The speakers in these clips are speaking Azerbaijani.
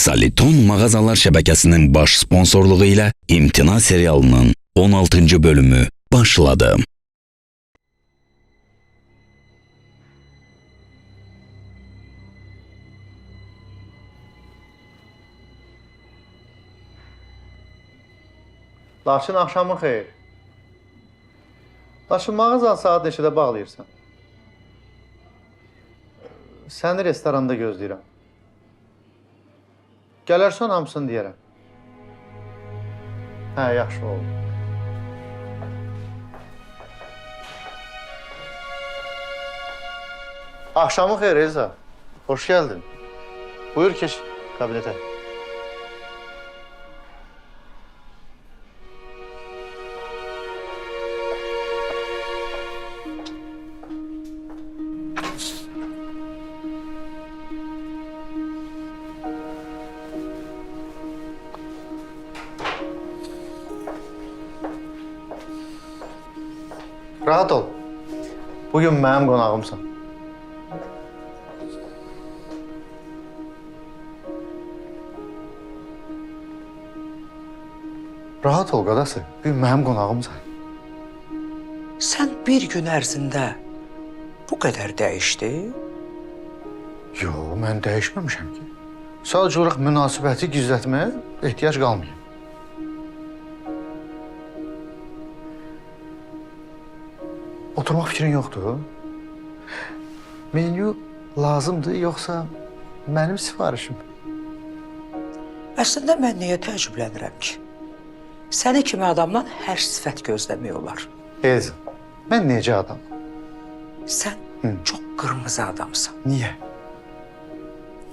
Saliton mağazalar şəbəkəsinin baş sponsorluğu ilə İmtina serialının 16. bölümü başladı. Laçın axşamın xeyir. Laçın mağazanı saat neçədə bağlayırsan? Səni restoranda gözləyirəm. Gələrsən hamısını deyərəm. Hə, yaxşı oldu. Axşamın xeyir Elza. Hoş geldin. Buyur keç kabinete. Rahat ol. Bugün mənim qonağımsan. Rahat ol qadası. Bugün mənim qonağımsan. Sən bir gün ərzində bu qədər dəyişdi? Yox, mən dəyişməmişəm ki. Sadəcə olaraq münasibəti gizlətməyə ehtiyac qalmayıb. Oturmaq fikrin yoxdur? Menyu lazımdır, yoxsa mənim sifarişim? Əslində mən niyə təəccüblənirəm ki? Səni kimi adamdan hər sifət gözləmək olar. Elza, mən necə adamım? Sən çox qırmızı adamsan. Niyə?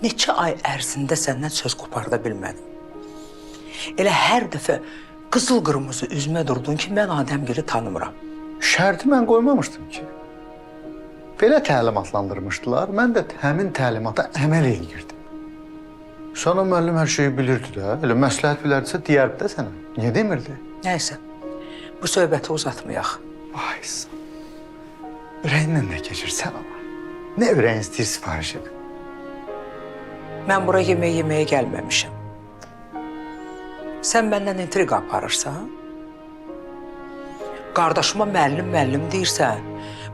Neçə ay ərzində səndən söz qoparda bilmədim. Elə hər dəfə qızıl-qırmızı üzmə durdun ki, mən Adəmgili tanımıram. Şərti mən qoymamışdım ki. Belə təlimatlandırmışdılar, mən də həmin təlimata əməl edirdim. Sana müəllim hər şeyi bilirdi də, elə məsləhət bilərdisə deyərdi də sənə. Niyə demirdi? Nəysə, bu söhbəti uzatmayaq. Aysa, ürəyindən nə keçirsən ama. Nə ürəyin istəyir sifariş edin. Mən bura yeməyə gəlməmişəm. Sən məndən intriqa aparırsan? Qardaşıma müəllim deyirsən,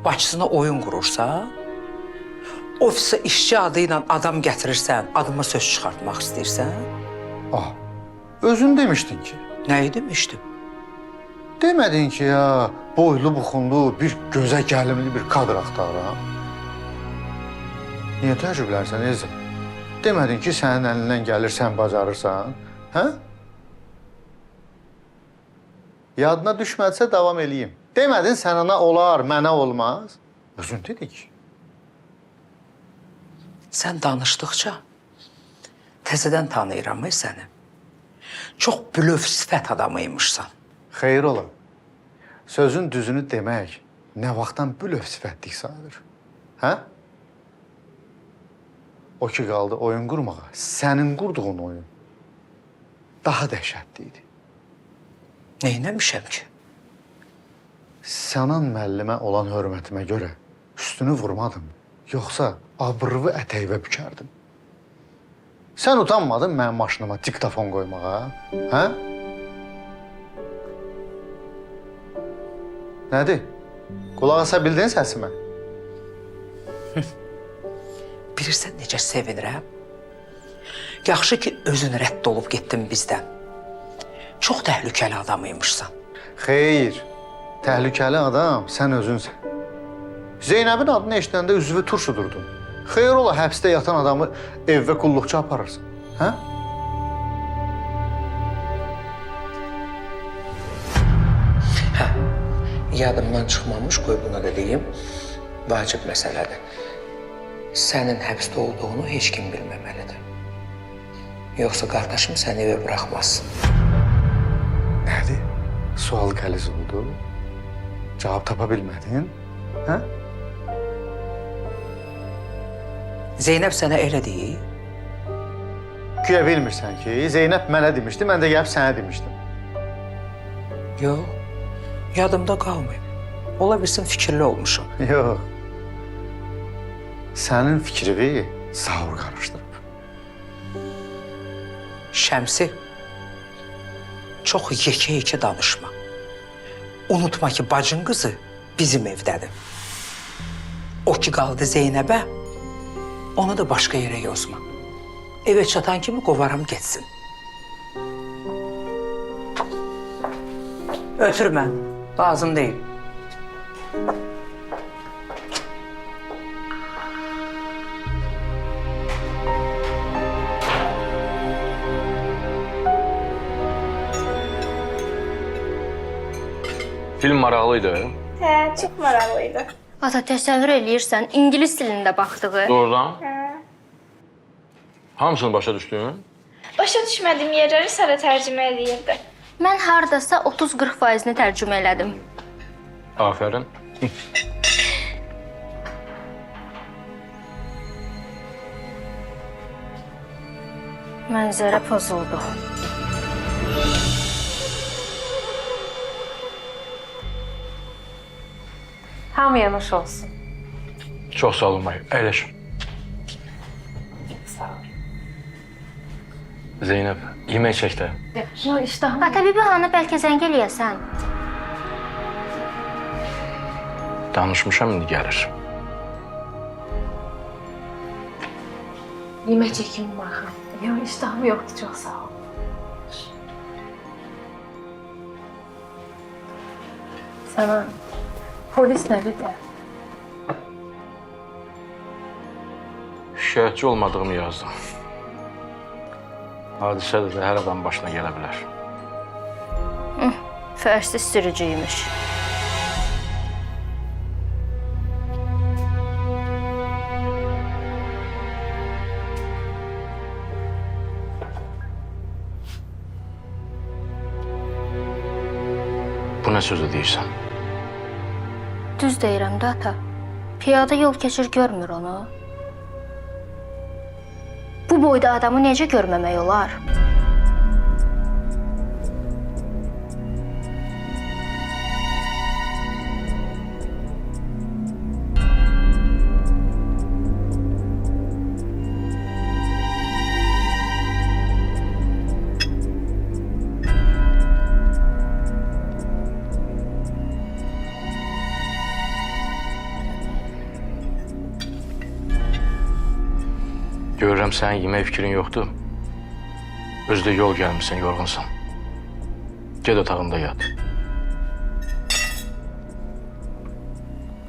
bacısına oyun qurursan, ofisə işçi adı ilə adam gətirirsən, adıma söz çıxartmaq istəyirsən? Ah, özün demişdin ki. Nəyi demişdim? Demədin ki ya, boylu buxunlu, bir gözə gəlimli bir kadr axtarıram. Niyə təəccüblərsən Elza? Demədin ki, sənin əlindən gəlir, sən bacarırsan, hə? Yadına düşmədisə davam eləyim. Demədin sənə olar, mənə olmaz. Özün dedik. Sən danışdıqca təzədən tanıyıram səni. Çox blöf sifət adamıymışsan. Xeyir ola. Sözün düzünü demək nə vaxtdan blöf sifətlik sayılır. Hə? O ki qaldı oyun qurmağa. Sənin qurduğun oyun daha dəhşətli idi. Neynəmişəm ki? Sənin müəllimə olan hörmətimə görə üstünü vurmadım. Yoxsa abrıvı ətəyvə bükərdim. Sən utanmadın mənim maşınıma diktafon qoymağa, hə? Nədir? Qulaq asa bildin səsimə? Bilirsən necə sevinirəm? Yaxşı ki, özün rədd olub getdin bizdən. Çox təhlükəli adamıymışsan. Xeyr, təhlükəli adam sən özünsən. Zeynəbin adını eşidəndə üzvü turşudurdun. Xeyr ola, həbsdə yatan adamı evvə qulluqçu aparırsın, hə? Hə, yadımdan çıxmamış, qoy buna da deyim, vacib məsələdir. Sənin həbsdə olduğunu heç kim bilməməlidir. Yoxsa qardaşım səni evə buraxmaz. Nədir? Sual qəliz oldu. Cavab tapa bilmədin, hə? Zeynəb sənə elə deyir? Güya bilmirsən ki, Zeynəb mənə demişdi, mən də gəlib sənə demişdim. Yox, yadımda qalmayıb. Ola bilsin fikirli olmuşum. Yox. Sənin fikrini Zaur qarışdırıb. Şəmsi, çox yekə-yekə danışma. Unutma ki, bacın qızı bizim evdədir. O ki qaldı Zeynəbə, onu da başqa yerə yozma. Eve çatan kimi qovaram getsin. Ötürmə, lazım deyil. Film maraqlıydı. Hə, çox maraqlıydı. Ata, təsəvvür eləyirsən, ingilis dilində baxdığı. Doğrudan. Hə. Hamısını başa düşdün? Başa düşmədiyim yerləri Sara tərcümə eləyirdi. Mən hardasa 30-40%-ni tərcümə elədim. Afərin. Mənzərə pozuldu. Hamıya nuş olsun. Çox sağ olun, Mayı. Əyləş. Sağ ol. Zeynəb, yemək çək də. Yo, iştahım. Ata, bir bəhanə bəlkə zəng eləyəsən. Danışmışam, indi gəlir. Yemək çəkim baxın. Yo, iştahım yoxdur, çox sağ ol. Sana polis nədir də? Şikayətçi olmadığımı yazdım. Hadisə də hər adam başına gələ bilər. Fərsiz sürücüymüş. Bu nə sözü deyirsən? Düz deyirəm də ata. Piyada yol keçir görmür onu. Bu boyda adamı necə görməmək olar? Görürəm sənin yemək fikrin yoxdur. Özdə yol gəlmişsən, yorğunsan. Ged otağında yat.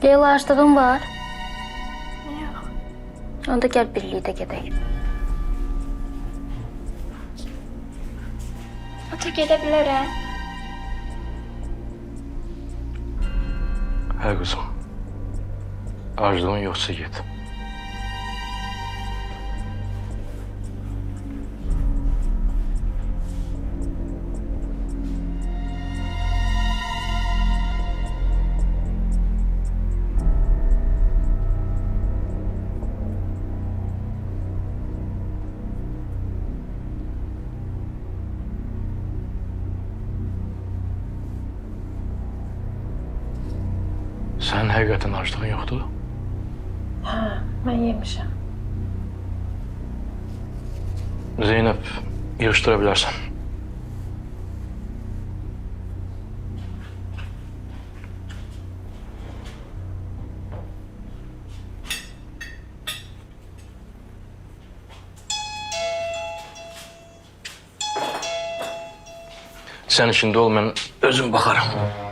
Leyla, aclığın var. Yox. Onda gəl birlikdə gedək. Ata gedə bilərəm. Hə qızım. Aclığın yoxsa get. Sənin həqiqətən aclığın yoxdur? Hə, mən yemişəm. Zeynəb, yığışdıra bilərsən. Sən işində ol, mən özüm baxarım.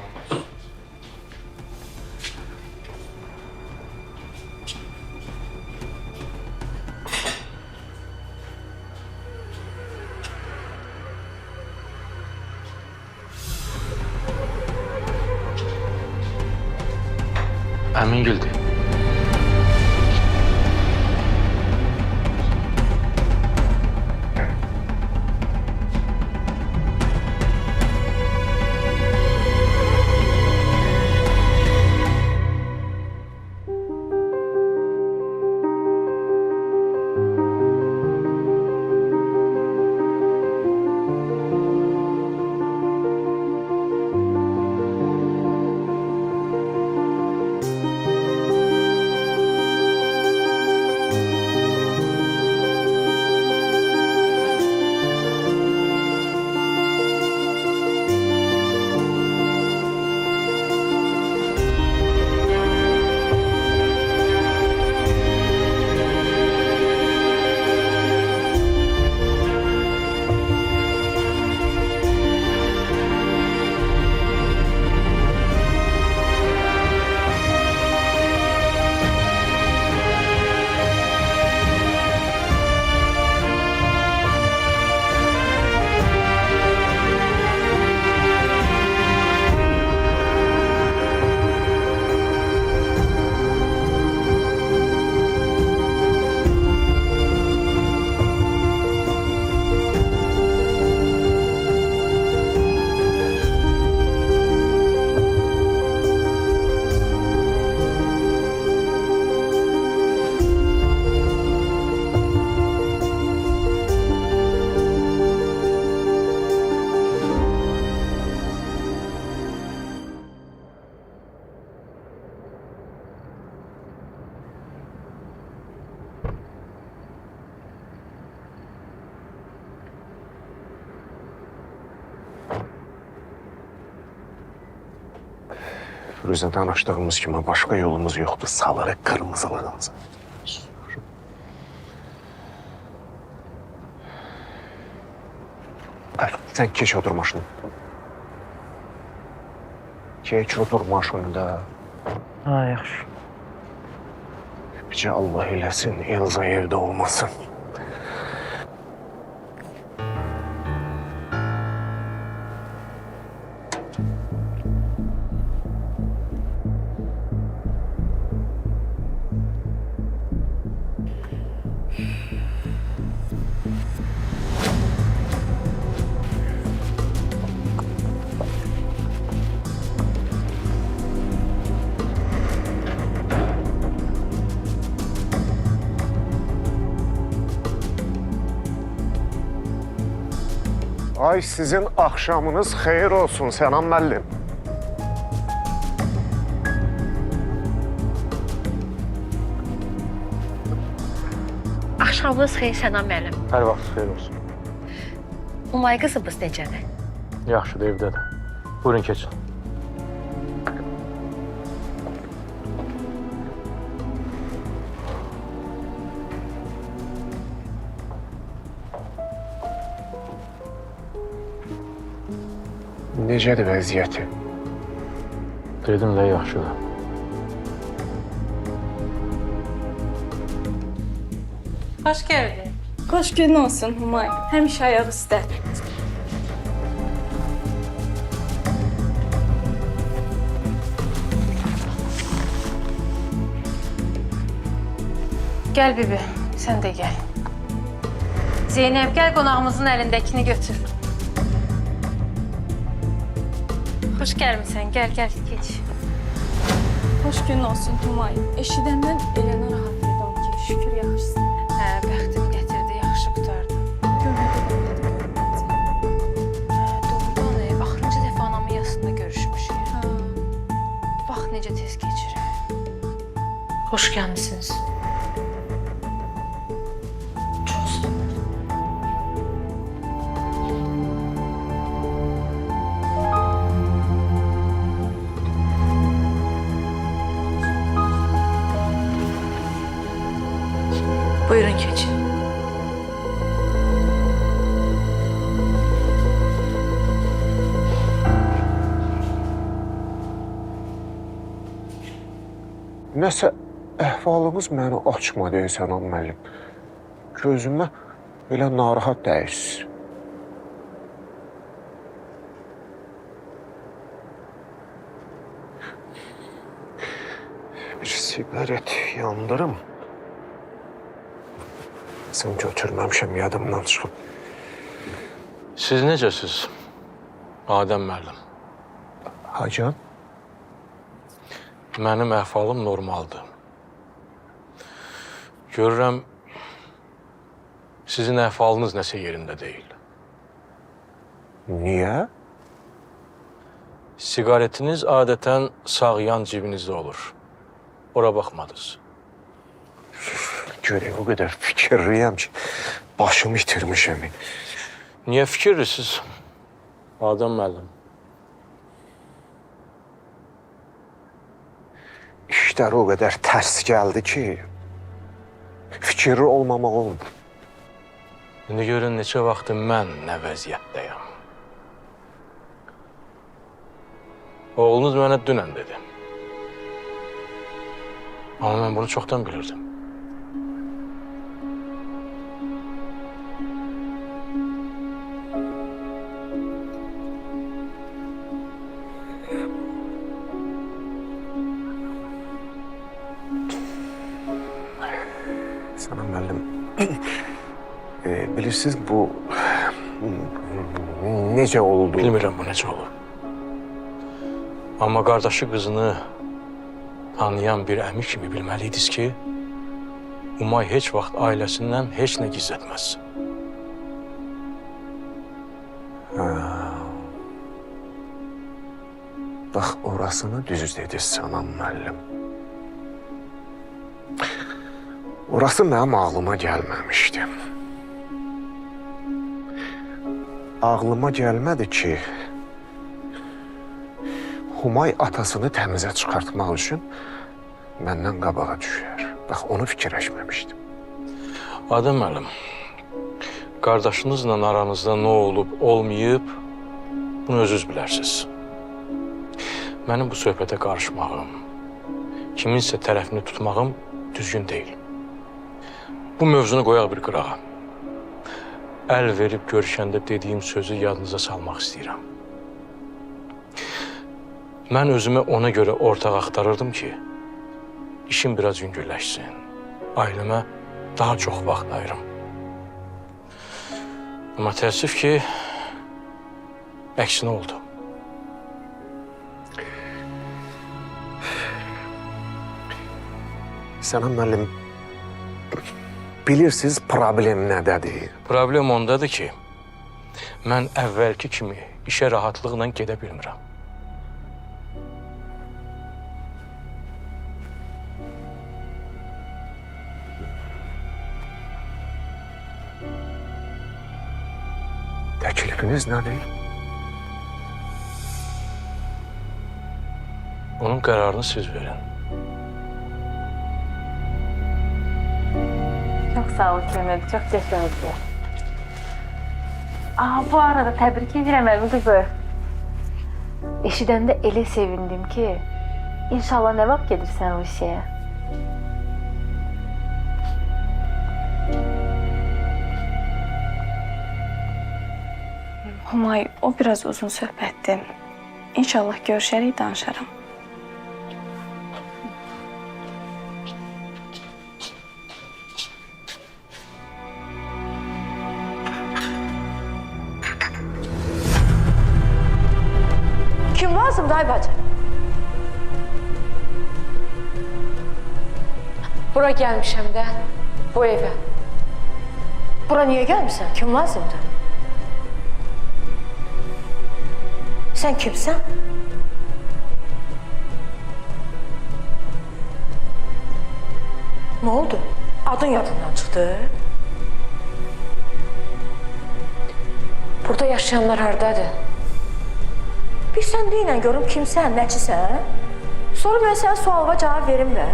Əmin geldi. Firuzə danışdığımız kimi başqa yolumuz yoxdur. Salırıq qırmızılığımızı. Sen keç otur maşını. Keç otur maşında. Ha, yaxşı. Bircə Allah eləsin, Elza evdə olmasın. Ay sizin akşamınız xeyir olsun Sənan müəllim. Axşamınız xeyir Sənan müəllim. Hər vaxt xeyir olsun. Umay qızımız necədir? Yaxşıdır, evdədir. Buyurun keçin. Necədir vəziyyəti? Dedim də yaxşıdır. Xoş gəldin. Xoş gün olsun Humay. Həmişə ayaq üstə. Gəl bibi, sən də gəl. Zeynəb, gəl qonağımızın əlindəkini götür. Xoş gəlmisən, gəl, keç. Xoş gün olsun Humay. Eşidəndən elə narahat edim ki, şükür yaxşısın. Hə, bəxtim gətirdi, yaxşı qurtardı. Görmədim dedim, görməyəcəm. Hə, doğrudan, axırıncı dəfə anamın yasında görüşmüşük. Hə. Bax, necə tez keçir. Xoş gəlmisiniz. Buyurun keçin. Nəsə əhvalınız məni açmadı Sənan müəllim. Gözümə belə narahat dəyişsiz. Bir sigaret yandırım. Sən götürməmişəm, yadımdan çıxıb. Siz necəsiz? Adəm müəllim. Hacan? Mənim əhvalım normaldır. Görürəm, sizin əhvalınız nəsə yerində deyil. Niyə? Sigaretiniz adətən sağ yan cibinizdə olur. Ora baxmadınız. Görək, o qədər fikirliyəm ki, başımı itirmişəm. Niyə fikirlisiniz, Adəm müəllim? İşlər o qədər tərs gəldi ki, fikirli olmamaq olmur. İndi görün neçə vaxtı mən nə vəziyyətdəyəm. Oğlunuz mənə dünən dedi. Amma mən bunu çoxdan bilirdim. Sənan müəllim, bilirsiniz bu necə oldu? Bilmirəm bu necə olur. Amma qardaşı qızını tanıyan bir əmi kimi bilməliydiniz ki, Umay heç vaxt ailəsindən heç nə gizlətməz. Bax, orasını düz dedi Sənan müəllim. Orası mənim ağlıma gəlməmişdi. Ağlıma gəlmədi ki, Humay atasını təmizə çıxartmaq üçün məndən qabağa düşər. Bax, onu fikirləşməmişdim. Adəm müəllim, qardaşınızla aranızda nə olub, olmayıb, bunu özünüz bilərsiniz. Mənim bu söhbətə qarışmağım, kiminsə tərəfini tutmağım düzgün deyil. Bu mövzunu qoyaq bir qırağa. Əl verib görüşəndə dediyim sözü yadınıza salmaq istəyirəm. Mən özümü ona görə ortaq axtarırdım ki, işim biraz yüngülləşsin, ailəmə daha çox vaxt ayırım. Amma təəssüf ki, əksinə oldu. Sənan müəllim, bilirsiniz problem nədədir? Problem ondadır ki, mən əvvəlki kimi işə rahatlıqla gedə bilmirəm. Təklifiniz nədir? Onun qərarını siz verin. Çox sağ ol Kemal, çox qəşəngdir. Bu arada təbrik edirəm əmi qızı. Eşidəndə elə sevindim ki, inşallah nə vaxt gedirsən Rusiyaya? Humay, o biraz uzun söhbətdir. İnşallah görüşərik, danışaram. Kim lazımdır ay bacı? Bura gəlmişəm də, bu evə. Bura niyə gəlmişsən? Kim lazımdır? Sən kimsən? Nə oldu? Adın yadından çıxdı? Burada yaşayanlar hardadır? Bir sən deyinən görüm kimsən, nəçisən? Sonra mən sənə sualıma cavab verim də.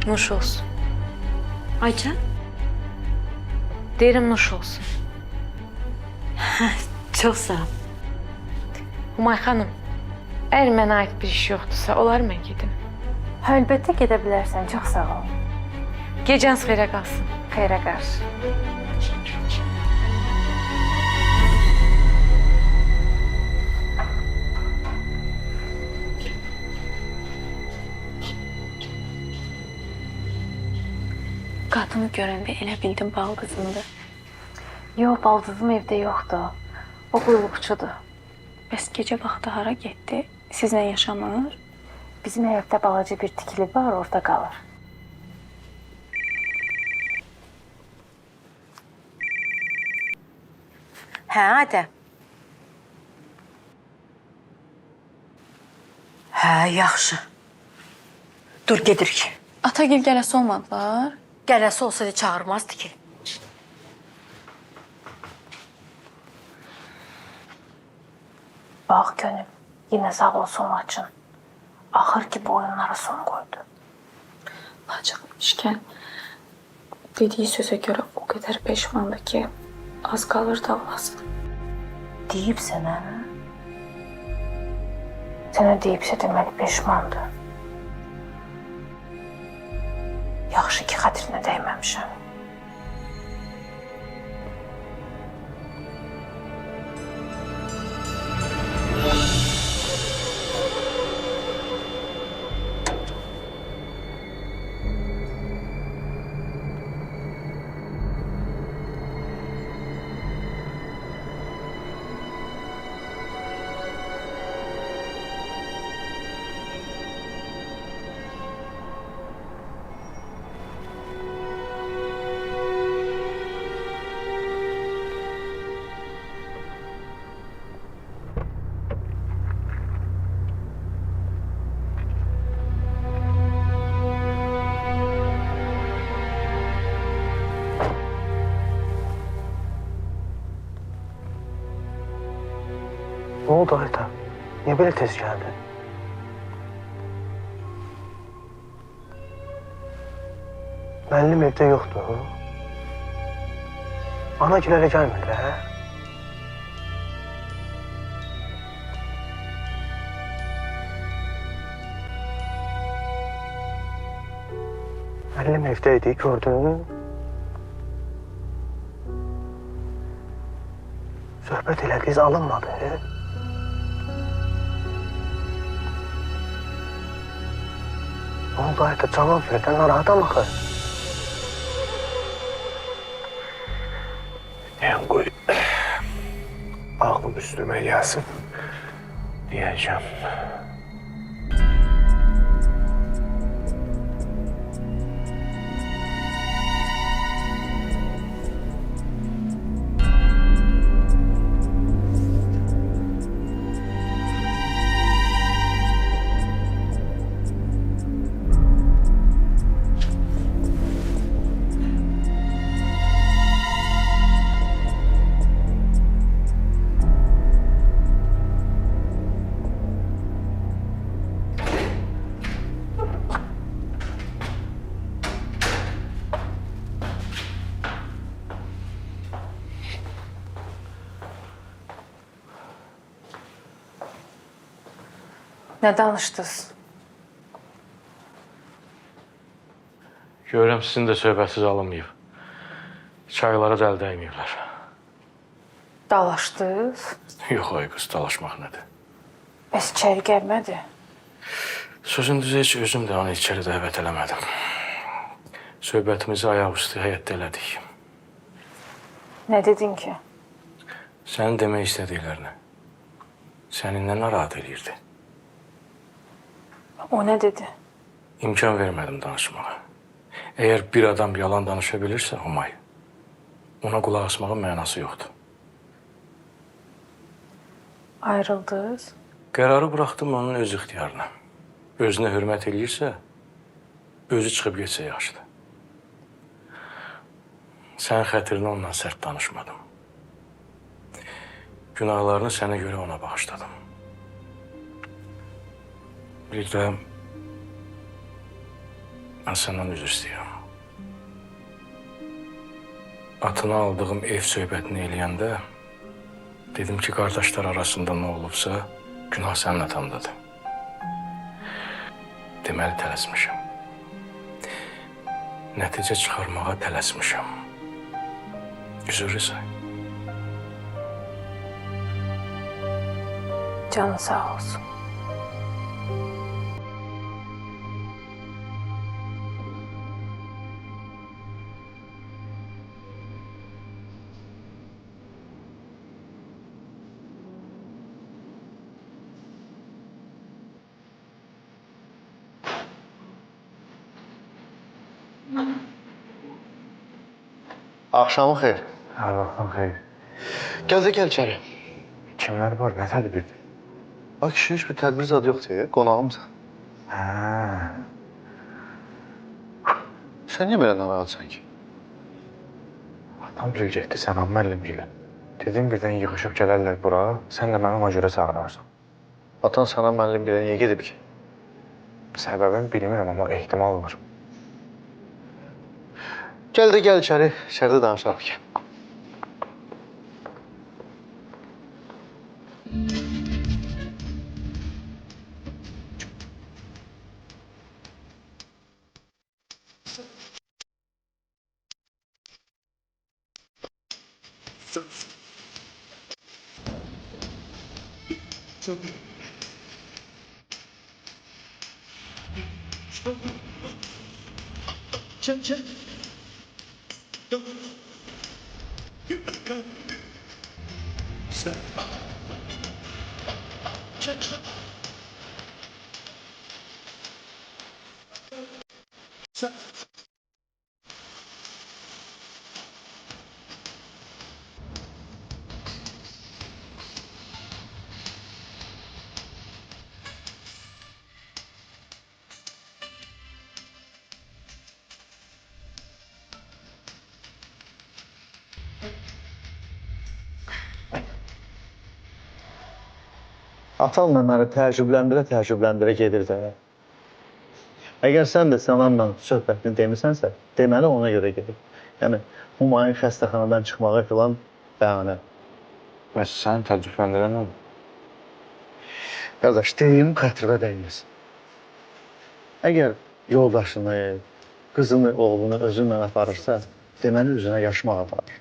Nuş olsun. Ayça? Deyirəm nuş olsun. Çox sağ ol. Humay xanım, əgər mənə aid bir iş yoxdursa, olar mən gedim. Əlbəttə gedə bilərsən, çox sağ ol. Gecəniz xeyrə qalsın. Xeyrə qarşı. Qadını görəndə elə bildim baldızımdır. Yox, baldızım evdə yoxdur. O qulluqçudur. Bəs gecə vaxtı hara getdi? Sizlə yaşamır? Bizim həyətdə balaca bir tikili var, orada qalır. Hə, Adəm. Hə, yaxşı. Dur, gedirik. Atagil gələsi olmadılar. Gələsi olsaydı çağırmazdı ki. Bax gönül, yenə sağ olsun Laçın. Axır ki bu oyunlara son qoydu. Laçın demişkən, dediyi sözə görə o qədər peşmandır ki, az qalır davlasın. Deyib sənə? Sənə deyibsə deməli peşmandır. Yaxşı ki xətrinə dəyməmişəm. oldu Ayta? Niye böyle tez geldi? Müəllim evdə yoxdur. Ana gilərə gəlmirlər. Müəllim evdəydi, gördün. Söhbət elədiniz, alınmadı. Ne oldu Ayta? Cavab ver de narahatam axı. Yani qoy, ağlım üstüme gelsin diyeceğim. Ne danışdınız? Görürəm sizin də söhbətsiz alınmayıb. Çaylara da əl dəyməyiblər. Dalaşdınız? Yox ay qız, dalaşmaq nədir? Bəs içeri gelmedi. Sözün düzü heç özüm də onu içəri dəvət eləmədim. Söhbətimizi ayaqüstü həyətdə elədik. Ne dedin ki? Sənin demək istədiklərini səninlə narahat eləyirdi. O ne dedi? İmkan vermədim danışmağa. Əgər bir adam yalan danışa bilirsə, Humay, ona qulaq asmağın mənası yoxdur. Ayrıldınız? Qərarı buraxdım onun öz ixtiyarına. Özünə hörmət eləyirsə, özü çıxıb getsə yaxşıdır. Sən xətrinə ondan sərt danışmadım. Günahlarını sənə görə ona bağışladım. Bir də mən səndən üzr istəyirəm. Atını aldığım ev söhbətini eləyəndə dedim ki, qardaşlar arasında nə olubsa, günah sənin atandadır. Deməli tələsmişəm. Nəticə çıxarmağa tələsmişəm. Üzürlü say. Canın sağ olsun. Akşamın xeyir. Hər vaxtın xeyir. Gəl də gəl içəri. Kimlər var, nə tədbirdir? Bak kişi heç bir tədbir zad yoxdur ya, qonağımsan. Hə, Sən niyə belə narahatsan ki? atam gül getdi, sən am müəllim gilə. Dedim birdən yığışıb gələrlər bura, sən də məni ona görə çağırarsan. Atan sana müəllim gilə niyə gedib ki? Səbəbini bilmirəm, amma ehtimal var. Gəl də gəl içəri, içəridə danışaq ki. Atanla məni təəccübləndirə gedir də. Əgər sən də Sənanla söhbətini demisənsə, deməli ona görə gedir. Yəni, Humayun xəstəxanadan çıxmağa filan bəhanə. Bəs səni təəccübləndirən nədir? Qardaş, deyim xətrivə dəyməsin. Əgər yoldaşını, qızını, oğlunu özünlə aparırsa, deməli üzünə yaşmaq aparır.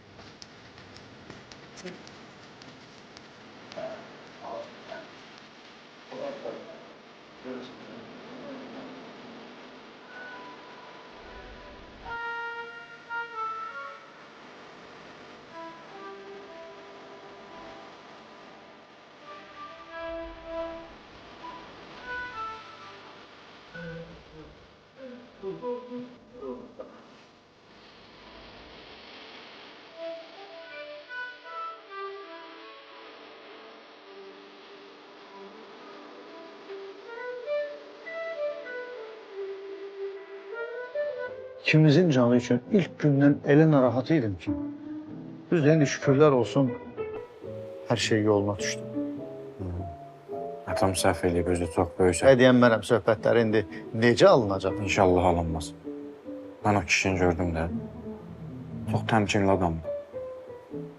İkimizin canı üçün ilk gündən elə narahat idim ki, düz indi şükürlər olsun, hər şey yoluna düşdü. Atam səhv eləyib, özü çox böyük səhv. Deyənmərəm söhbətləri indi necə alınacaq? İnşallah alınmaz. Mən o kişini gördüm də. Çox təmkinli adamdır.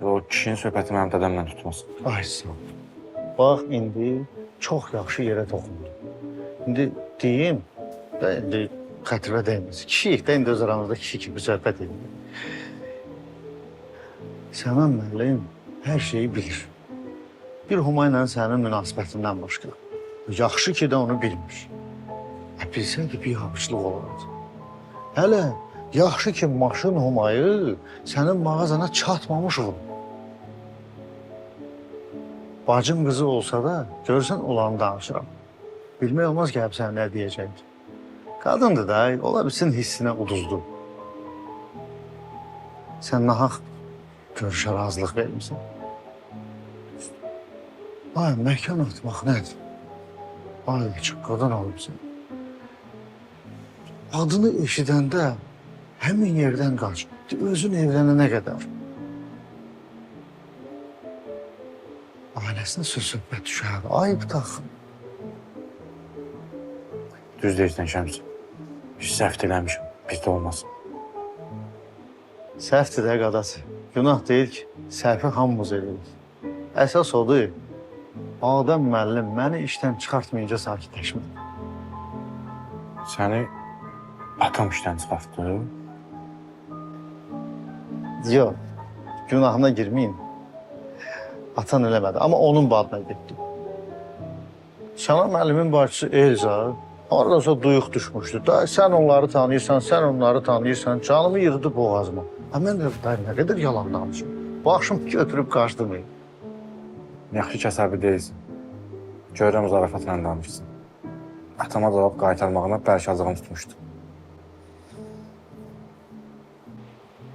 O kişinin söhbəti mənim dədəmlə tutmaz. Ay sağ ol. Bax, indi çox yaxşı yerə toxundu. İndi deyim, indi xətrivə dəyməz. Kişiyik də indi öz aramızda kişi kimi söhbət edir. Sənan müəllim hər şeyi bilir. Bir Humayla sənin münasibətindən başqa. Yaxşı ki də onu bilmiş. Bilsəydi bir yapışlıq olardı. Hələ yaxşı ki maşın Humayı sənin mağazana çatmamış oldu. Bacım qızı olsa da görsən olanı danışıram. Bilmək olmaz ki, hep sən nə deyəcəkdir. Qadındır da, ola bilsin hissinə uduzdu. Sən nahaq görüşə razılıq vermişsən. Ay, məkan atmaq nədir? Ay, çox qadın olmuşsun. Adını eşidəndə həmin yerdən qaç. Özün evlənənə qədər. Ailəsinə söz-söhbət düşər. Ayıb taxın. Düz deyirsən Şəms. Biz səhv eləmişim, bizdə olmasın. Səhvdir də qadası. Günah deyil ki, səhvi hamımız edirik. Əsas odur, Adəm müəllim məni işdən çıxartmayınca sakitləşmədi. Səni atam işdən çıxartdı. Yox, günahına girməyin. Atan eləmədi, amma onun badına getdi. Sənan müəllimin bacısı Elza, orada duyuq düşmüşdü. Da, sən onları tanıyırsan, sən onları tanıyırsan, canımı yığdı boğazıma. Mən də nə qədər yalan danışım. Başım götürüb qaçdım. Yaxşı ki, əsəbi deyilsin. Görürəm zarafatla danışsın. Atama cavab qaytarmağına bəlkə acığım tutmuşdu.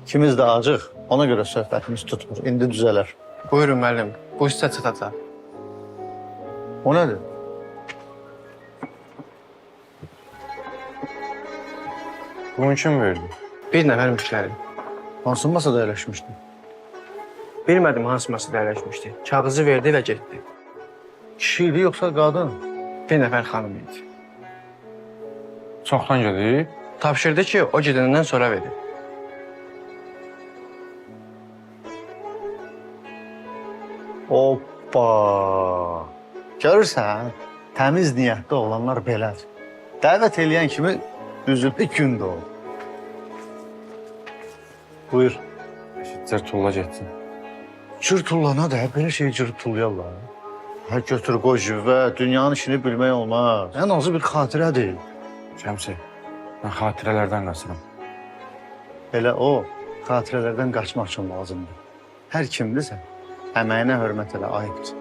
İkimiz də acıq, ona görə söhbətimiz tutmur. İndi düzələr. Buyurun müəllim, bu sizə çatacaq. O nədir? Bunun kim verdi? Bir nəfər müştəri. Hansı masada əyləşmişdin? Bilmədim hansı masada əyləşmişdi. Kağızı verdi və getdi. Kişi idi yoxsa qadın? Bir nəfər xanım idi. Çoxdan gedib. Tapşırdı ki, o gedəndən sonra verir. Hoppa! Görürsən, təmiz niyyətli olanlar belədir. Dəvət eləyən kimi üzümdə gün doğur. Buyur. Cır tulla getsin. Cır tullana da belə şey cır tullayarlar. Ha götür qoy cüvvə, dünyanın işini bilmək olmaz. Ən azı bir xatirədir. Şəmsi, mən xatirələrdən qaçıram. Elə o, xatirələrdən qaçmaq üçün lazımdır. Hər kimdirsə, əməyinə hörmət elə, ayıbdır.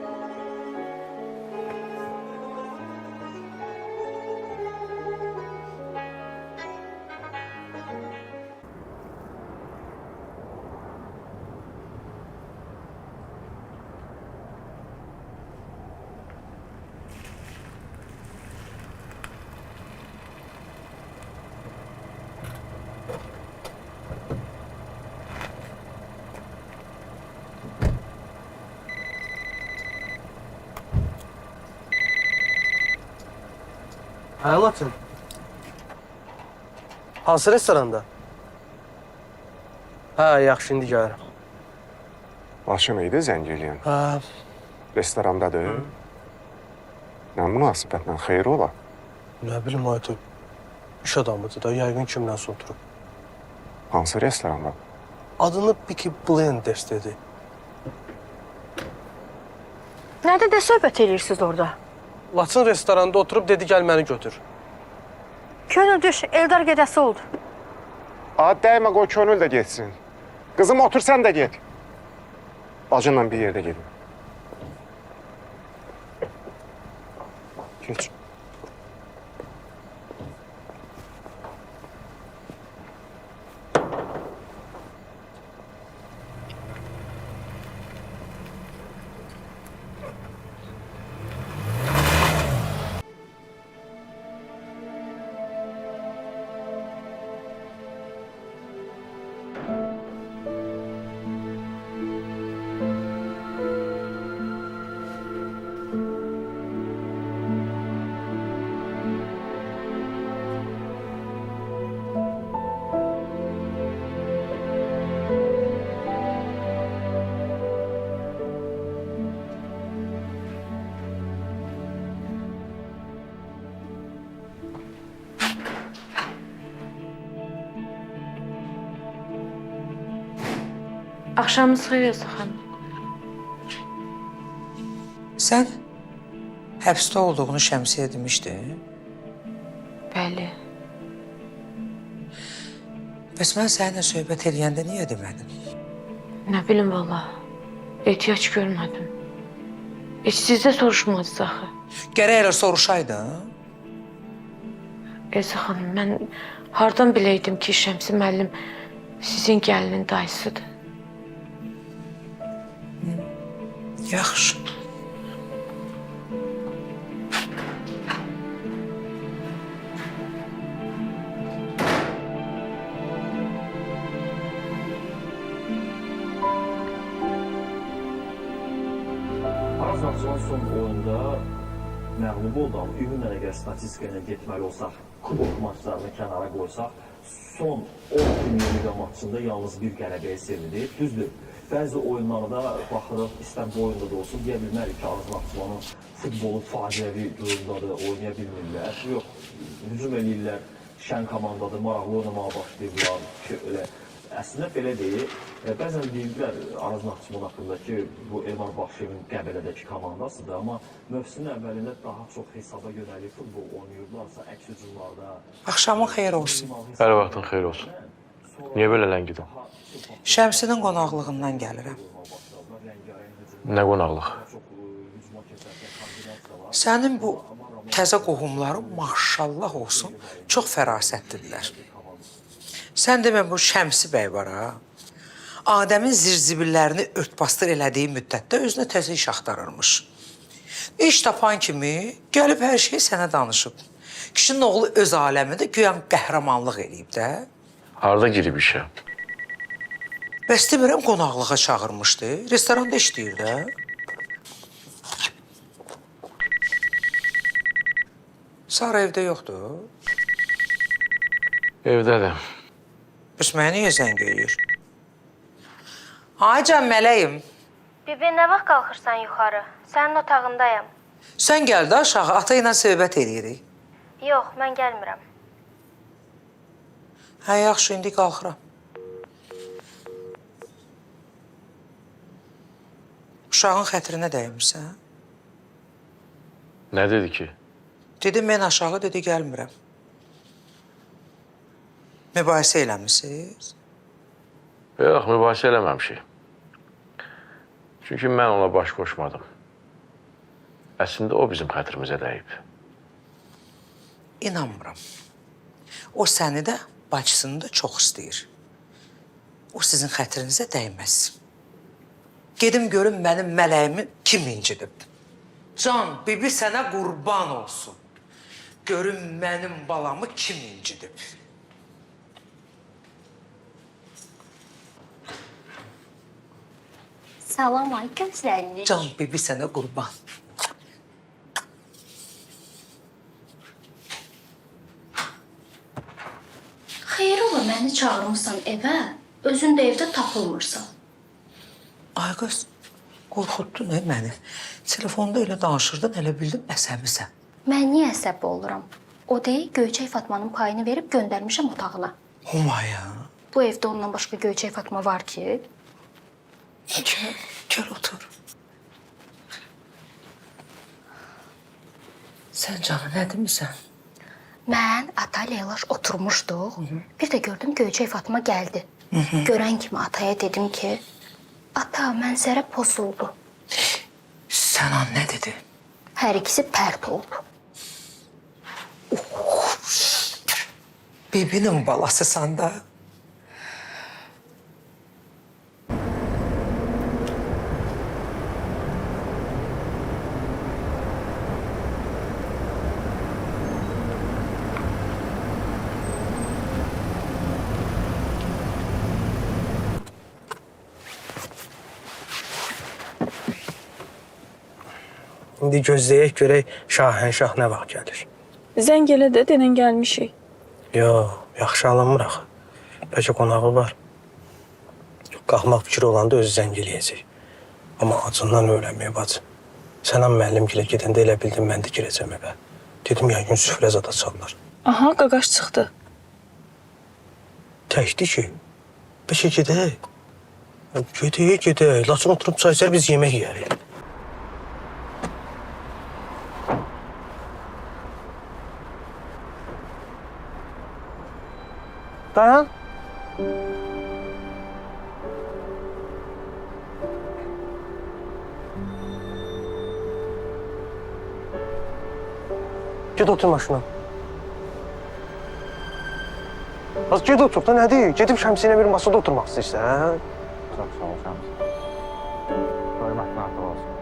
Hə, Laçın. Hansı restoranda? Hə, yaxşı, indi gəlirəm. Laçın idi zəng eləyən. Hə, Restorandadır. Nə münasibətlə xeyir ola? nə bilim, Aytun. İş adamıdır da, yəqin kimləsə oturub. Hansı restoranda? Adını Peaky Blinders dedi. Nədir də söhbət eləyirsiniz orada? Laçın restoranda oturub dedi, gəl məni götür. Könül düş, Eldar gedəsi oldu. Ad dəymə, qoy könül də getsin. Qızım, otur sən də get. Bacınla bir yerdə gedin. Geç. Axşamınız xeyir olsun xanım. Sən həbsdə olduğunu Şəmsiyə demişdin. Bəli. Bəs mən səninlə söhbət eləyəndə niyə demədin? Nə bilim valla. Ehtiyac görmədim. Heç siz də soruşmadınız axı. Gərək elə soruşaydın. Elsa xanım, mən hardan biləydim ki, Şəmsi müəllim sizin gəlinin dayısıdır? Yaxşı. Arsenalın son oyunda məğlub oldu, amma ümumən əgər statistika ilə getməli olsaq, kubok maçlarını kənara qoysaq, son 10 Premyer Liqa maçında yalnız bir qələbəyə sevindik. Düzdür, bəzi oyunlarda baxırıq, istər bu oyunda da olsun, deyə bilmərik ki, Arsenalın futbolu faciəvi durumdadır, oynaya bilmirlər. Yox, hücum eləyirlər, şən komandadır, maraqlı oynamağa başlayırlar ki, elə əslində belə deyil. Bəzən deyirlər Araz Naxçıvan haqqında ki, bu Elmar Baxşevin Qəbələdəki komandasıdır, amma mövsümün əvvəlində daha çox hesaba yönəlik futbol oynayırlarsa, əks hücumlarda... Axşamın xeyir olsun. Hər vaxtın xeyir olsun. Niyə belə ləngidim? Şəmsinin qonaqlığından gəlirəm. Nə qonaqlıq? Sənin bu təzə qohumların maşallah olsun, çox fərasətlidirlər. Sən demə bu Şəmsi bəy var ha. Adəmin zirzibillərini örtbasdır elədiyi müddətdə özünə təzə iş axtarırmış. İş tapan kimi gəlib hər şeyi sənə danışıb. Kişinin oğlu öz aləmində güyan qəhrəmanlıq eləyib də. Harda girib işə? Bəs demirəm qonaqlığa çağırmışdı. Restoranda işləyir də. Sara evdə yoxdur. Evdədir. Bəs mənə niyə zəng eləyir? Ay can mələyim. Bibi, nə vaxt qalxırsan yuxarı? Sənin otağındayam. Sən gəl də aşağı, ata ilə söhbət eləyirik. Yox, mən gəlmirəm. Hə, yaxşı, indi qalxıram. Uşağın xətrinə dəymirsən? Nə dedi ki? Dedim, mən aşağı, dedi, gəlmirəm. Mübahisə eləmişsiniz? Yox, mübahisə eləməmişik. Çünki mən ona baş qoşmadım. Əslində o bizim xətrimizə dəyib. İnanmıram. O səni də, bacısını da çox istəyir. O sizin xətrinizə dəyməz. Gedim görüm mənim mələyimi kim incidib. Can, bibi sənə qurban olsun. Görüm mənim balamı kim incidib. Salam, ay gözəllik. Can, bibi sənə qurban. məni çağırmısan evə, özün də evdə tapılmırsan. Ay qız, qorxutdun məni. Telefonda elə danışırdın, elə bildim əsəbisən. Mən niyə əsəb oluram? O deyil, Göyçək Fatmanın payını verib göndərmişəm otağına. Humaya. Bu evdə ondan başqa Göyçək Fatma var ki. Gəl otur. Sən canı nə demisən? Mən ata Leylaş oturmuşduq. Bir də gördüm Göyçək Fatma gəldi. Görən kimi ataya dedim ki, ata mənzərə pozuldu. Səna nə dedi? Hər ikisi pərt oldu. Bibinin balasısan da. İndi gözləyək görək Şahənşah nə vaxt gəlir. Zəng elə də denən gəlmişik. Yox, yaxşı alınmıraq. Bəlkə qonağı var. Qalxmaq fikri olanda özü zəng eləyəcək. Amma acından öyrənməyə bacı. Sənan müəllimgilə gedəndə elə bildim mən də girəcəm evə. Dedim yəqin süfrə zada çalınır. Aha, qaqaş çıxdı. Təkdi ki, bəlkə gedək. Gedək. Laçın oturub çay içər, biz yemək yeyərik. Dayan. Ged otur maşına. Az ged otur da nədir? Gedib şəmsiyyə bir masada oturmaq istəyirsən? Çox sağ ol, Şəmsi. Hörmətli artıq olsun.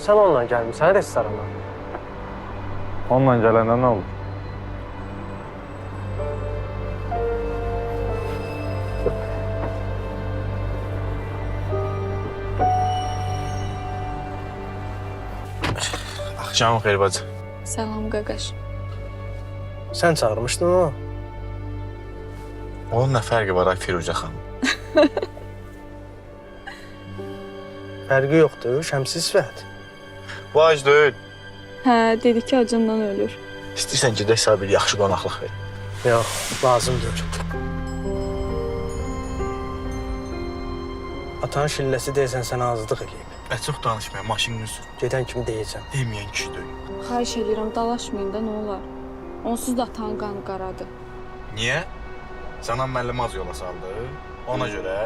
Sən onunla gəlmirsən restorana. Onunla gələndə nə olur? Axşamın xeyir bacı. Salam qaqaş. Sən çağırmışdın o. Onun nə fərqi var ay Firuzə xanım? Fərqi yoxdur, şəmsi sifət. Bu ac deyil. Hə, dedi ki, acından ölür. İstəyirsən gedək sənə bir yaxşı qonaqlıq ver. Yox, lazım deyil. Atanın şilləsi deyəsən sənə azlıq eləyib. Çox danışmaya, maşınını sür. Gedən kimi deyəcəm. Deməyən kişi deyil. Xahiş edirəm, dalaşmayın da, nə olar. Onsuz da atan qan qaradır. Niyə? Sənan müəllim az yola saldı. Ona görə...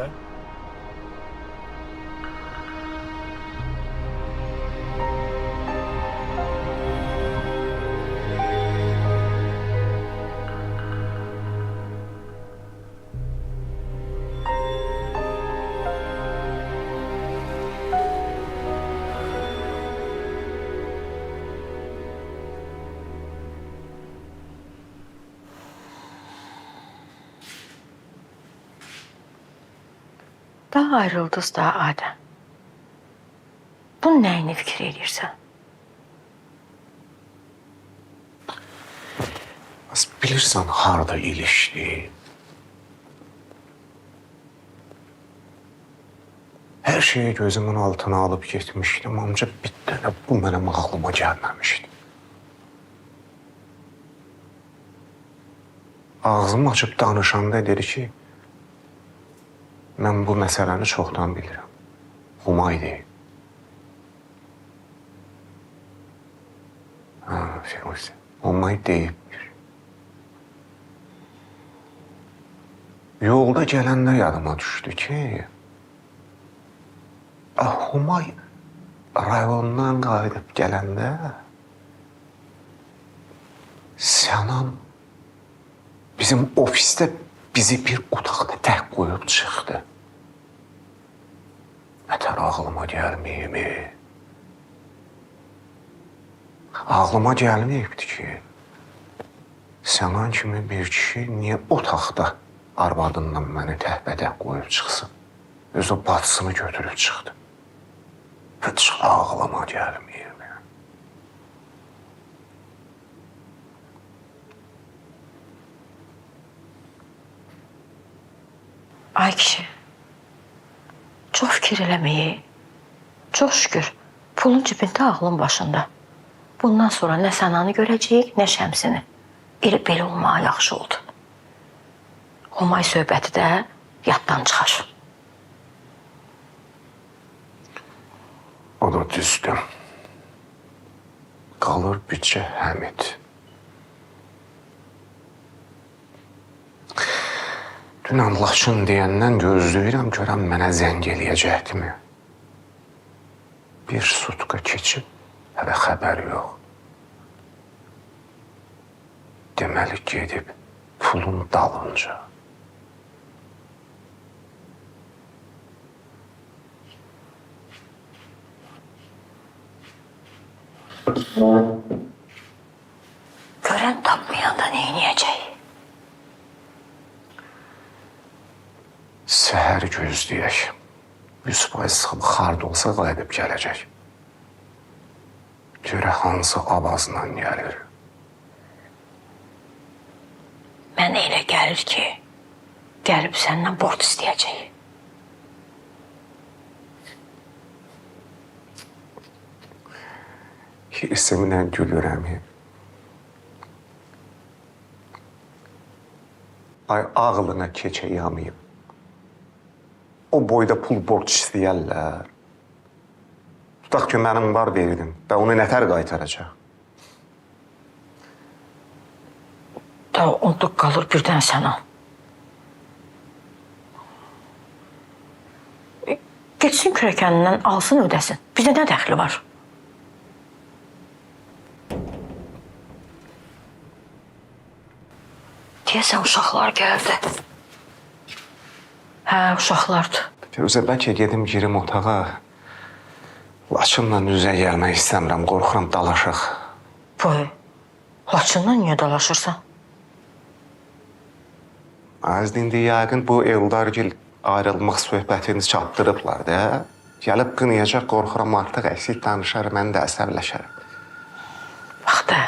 Daha ayrıldınız da Adəm. Bunun nəyini fikir edirsən? Bilirsən harda ilişdi? Hər şeyi gözümün altına alıb getmişdim, ancaq bir dənə bu mənim ağlıma gəlməmişdi. Ağzımı açıb danışanda dedi ki, mən bu məsələni çoxdan bilirəm. Humay deyil. Firuzə, Humay deyibdir. Yolda gələndə yadıma düşdü ki, Humay rayondan qayıdıb gələndə Sənan bizim ofisdə bizi bir otaqda tək qoyub çıxdı. Nətər ağlıma gəlməyimi. Ağlıma gəlməyibdi ki, Sənan kimi bir kişi niyə o taxta arvadından məni təhbədək qoyub çıxsın? Öz o bacısını götürüb çıxdı. Heç ağlama gəlməyir. Ay kişi, çox fikir eləməyi. Çox şükür, pulun cibində, ağlın başında. Bundan sonra nə Sənanı görəcəyik, nə Şəmsini. Elə belə olmağa yaxşı oldu. Humay söhbəti də yaddan çıxar. O da düzdür. Qalır bütçə Həmid. Dünən Laçın deyəndən gözləyirəm görəm mənə zəng eləyəcəkdimi? Bir sutka keçib, hələ xəbər yox. Deməli gedib pulun dalınca. Görən tapmayanda neyniyəcək? Səhər gözləyək. 100% sıxıb xard olsa qayıdıb gələcək. Görə hansı avazla gəlir? Mənə elə gəlir ki, gəlib səndən borc istəyəcək. Hirsimlə gülürəm. Ay ağlına keçə yamayım. O boyda pul borc istəyərlər. Tutaq ki, mənim var verdim və onu nətər qaytaracaq? Da onda qalır birdən Sənan. Geçsin kürəkənindən, alsın ödəsin. Bizə nə dəxli var? Deyəsən uşaqlar gəldi. Hə, uşaqlardır. Firuzə, bəlkə gedim girim otağa. Laçınla üzə gəlmək istəmirəm, qorxuram dalaşıq. Boy, Laçından niyə dalaşırsan? Az dindi yəqin bu Eldargil ayrılmaq söhbətini çatdırıblar da. Gəlib qınayacaq, qorxuram artıq əksik danışar, mən də əsəbləşərəm. Bax da.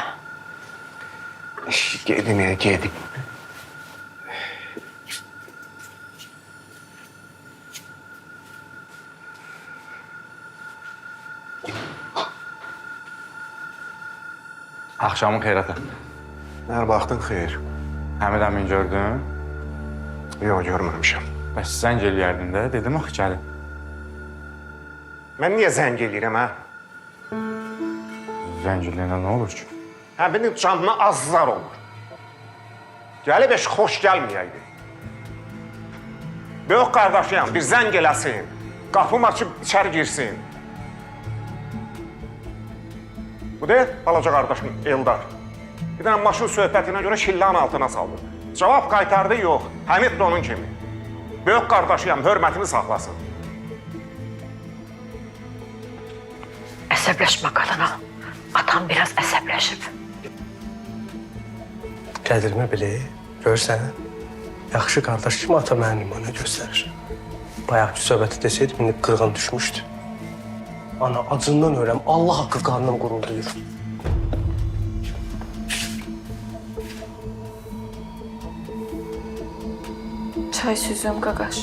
Gedim. Axşamın xeyir ata. Hər vaxtın xeyir. Həmid əmin gördün? Yox, görməmişəm. Bəs zəng eləyərdin də, dedim axı gəlin. Mən niyə zəng eləyirəm, hə? Zəng eləyəndə nə olur ki? Həminin canına azlar olur. Gəlib eş xoş gəlməyəydi. Böyük qardaşıyam, bir zəng eləsin. Qapım açıb içəri girsin. Bu deyil, balaca qardaşım Eldar. Bir dənə maşın söhbətinə görə şillanın altına saldı. Cavab qaytardı, yox. Həmid də onun kimi. Böyük qardaşıyam, hörmətini saxlasın. Əsəbləşmə qadına. Atam biraz əsəbləşib. Qədirmi bili, görsən, yaxşı qardaş kimi ata mənim nümunə göstərir. Bayaqki söhbəti desəydim, indi qırğın düşmüşdü. Ana, acından öləm, Allah haqqı qarnım qurulduyur. Çay süzüm qaqaş.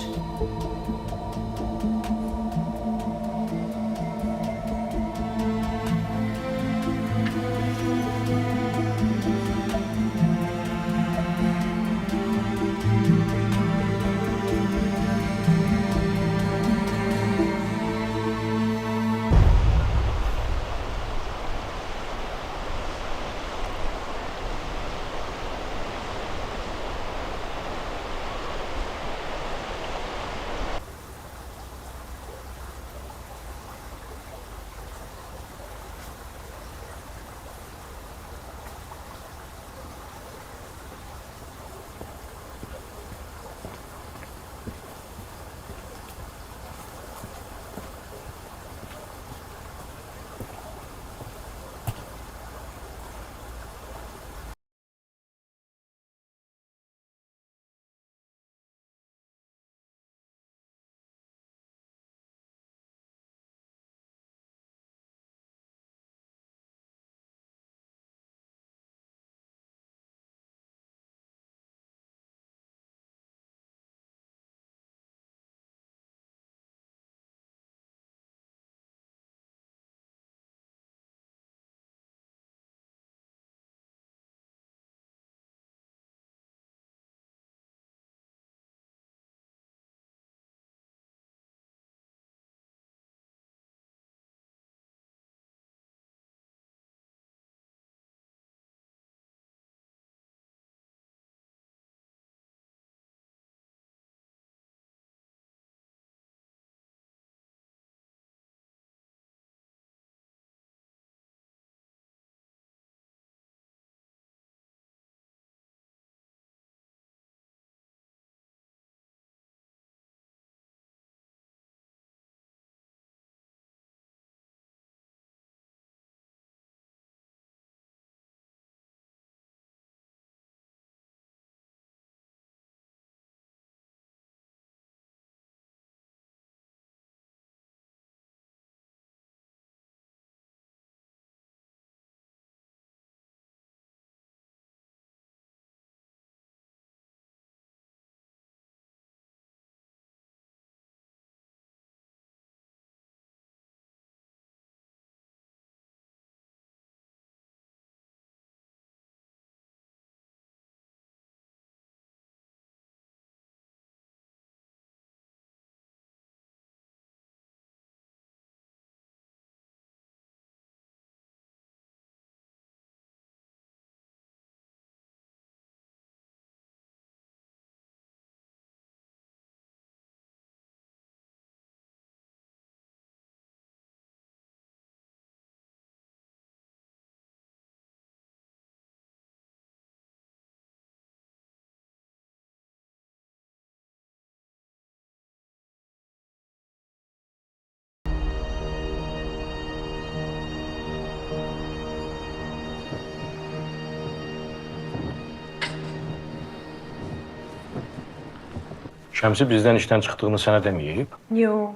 Şəmsi bizdən işdən çıxdığını sənə deməyib? Yox.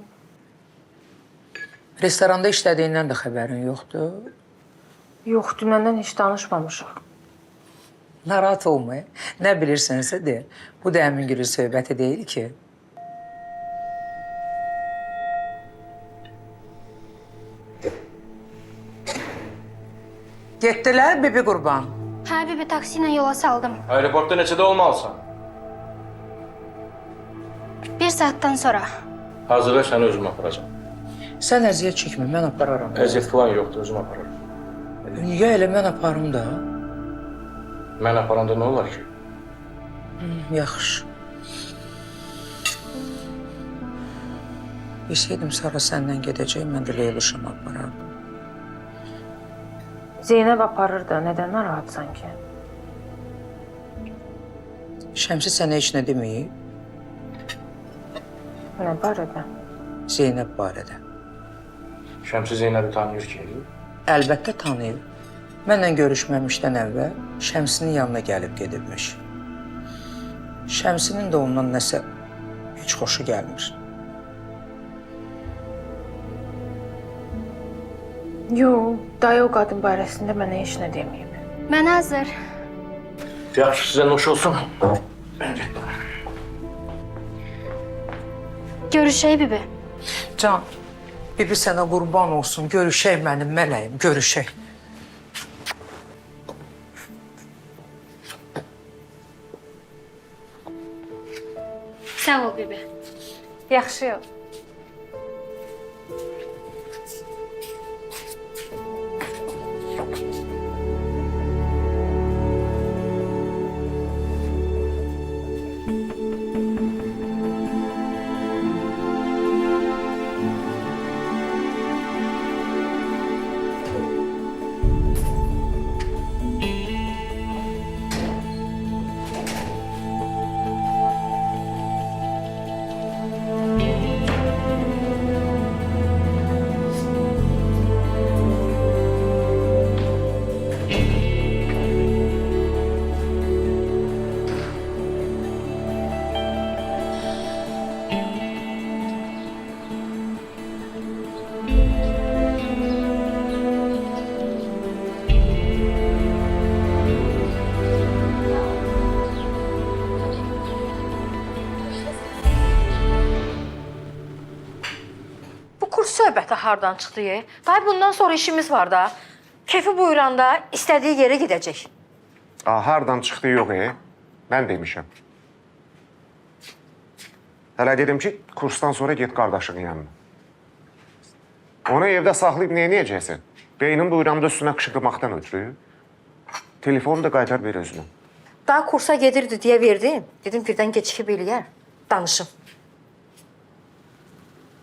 Restoranda işlədiyindən də xəbərin yoxdur. Yox, dünəndən heç danışmamışıq. Narahat olma. Nə bilirsənsə de. Bu da əmin günün söhbəti deyil ki. Getdilər Bibi Qurban. Hə, bibi taksi ilə yola saldım. Aeroportda neçədə olmalısan? 1 saatdan sonra. Hazırla səni özüm aparacam. Sən əziyyət çəkmə, mən apararam. Əziyyət falan yoxdur, özüm apararam. Niyə elə mən aparım da? Mən aparanda nə olar ki? Yaxşı. Bilsəydim sonra səndən gedəcək, mən də Leyluşamı aparardım. Zeynəb aparır da, nədən narahatsan ki? Şəmsi sənə heç nə deməyib? Nə barədə? Zeynəb barədə. Şəmsi Zeynəbi tanıyır ki? Əlbəttə tanıyıb. Mənlə görüşməmişdən əvvəl Şəmsinin yanına gəlib gedibmiş. Şəmsinin də ondan nəsə heç xoşu gəlmir. Yox, dayı o qadın barəsində mənə heç nə deməyib. Mən hazır. Yaxşı, sizə nuş olsun. Mən getdim. Görüşək bibi. Can, bibi sənə qurban olsun. Görüşək mənim mələyim, görüşək. Sağ ol bibi. Yaxşı yox. Söhbəti hardan çıxdı? Dayı, bundan sonra işimiz var da. Kefi buyuranda istədiyi yerə gedəcək. Hardan çıxdı yox, mən demişəm. Hələ dedim ki, kursdan sonra get qardaşın yanına. Onu evdə saxlayıb neynəyəcəksən? Beynin buyuramda üstünə qışqırmaqdan ötürü. Telefonu da qaytar ver özünə. Daha kursa gedirdi deyə verdim. Dedim birdən gecikib eləyər. Danışım.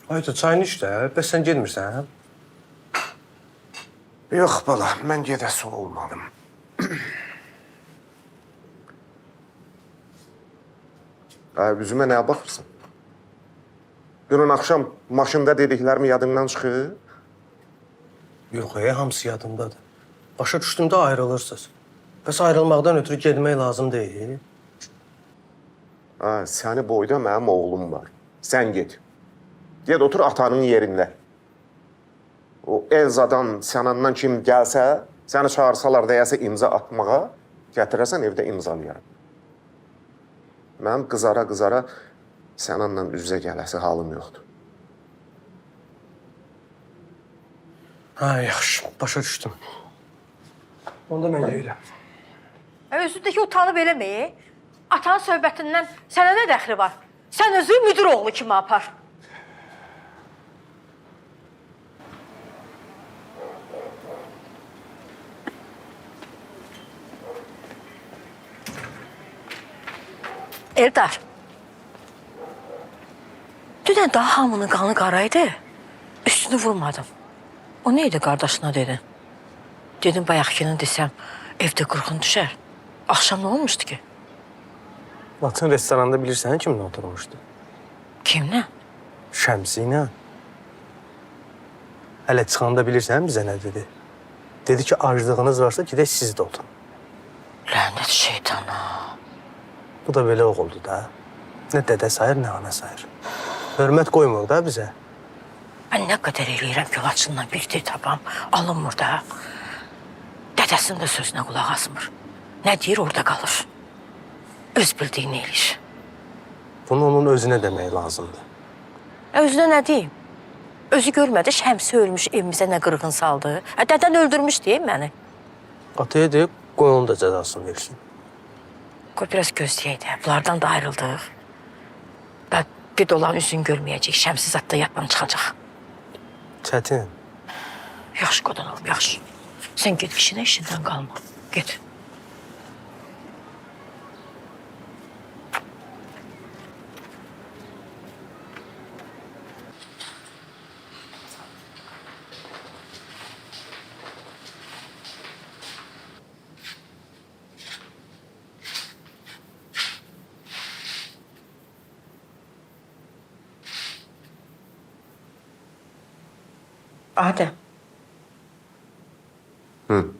Ayda çayını iç də, bəs sən gedmirsən? Yox bala, mən gedəsi olmadım. Üzümə nəyə baxırsan? Dünün axşam maşında dediklərimi yadından çıxır. Yox, hamısı yadımdadır. Başa düşdüyümdə ayrılırsınız. Bəs ayrılmaqdan ötürü getmək lazım deyil. Səni boyda mənim oğlum var. Sən get. Get otur atanın yerində. O Elzadan, Sənandan kim gəlsə, səni çağırsalar deyəsə imza atmağa, gətirəsən evdə imzalayaram. Mənim qızara-qızara Sənanla üz-üzə gələsi halım yoxdur. Yaxşı, başa düşdüm. Onda mən gedirəm. Özündəki utanıb eləməyi, atanın söhbətindən sənə nə dəxli var? Sən özü müdür oğlu kimi apar. Eldar. Dünən daha hamının qanı qaraydı. Üstünü vurmadım. O neydi qardaşına dedin? Dedim bayaqkinin desəm, evdə qırğın düşər. Axşam nə olmuşdu ki? Latın restoranda bilirsən kimlə oturmuşdu? Kimlə? Şəmsi ilə. Hələ çıxanda bilirsən bizə nə dedi? Dedi ki, aclığınız varsa gedək siz də oturun. Lənət şeytana. Bu da belə oldu da. Nə dədə sayır, nə ana sayır. Hörmət qoymur da bizə. Mən nə qədər eləyirəm ki, Laçından bir dil tapam, alınmır da. Dədəsinin də sözünə qulaq asmır. Nə deyir, orada qalır. Öz bildiyini eləyir. Bunu onun özünə demək lazımdır. Özünə nə deyim? Özü görmədi, Şəmsi ölmüş, evimizə nə qırğın saldı. Dədən öldürmüş deyim məni. Ataya deyib, qoy onun da cəzasını versin. Qoy biraz gözləyək də, bunlardan da ayrıldıq. Və bir dolan üzün görməyəcək, Şəmsi zətdə yaddan çıxacaq. Çətin. Yaxşı qodan olub, yaxşı. Sən get işinə, işindən qalma. Get. Adəm. Hı.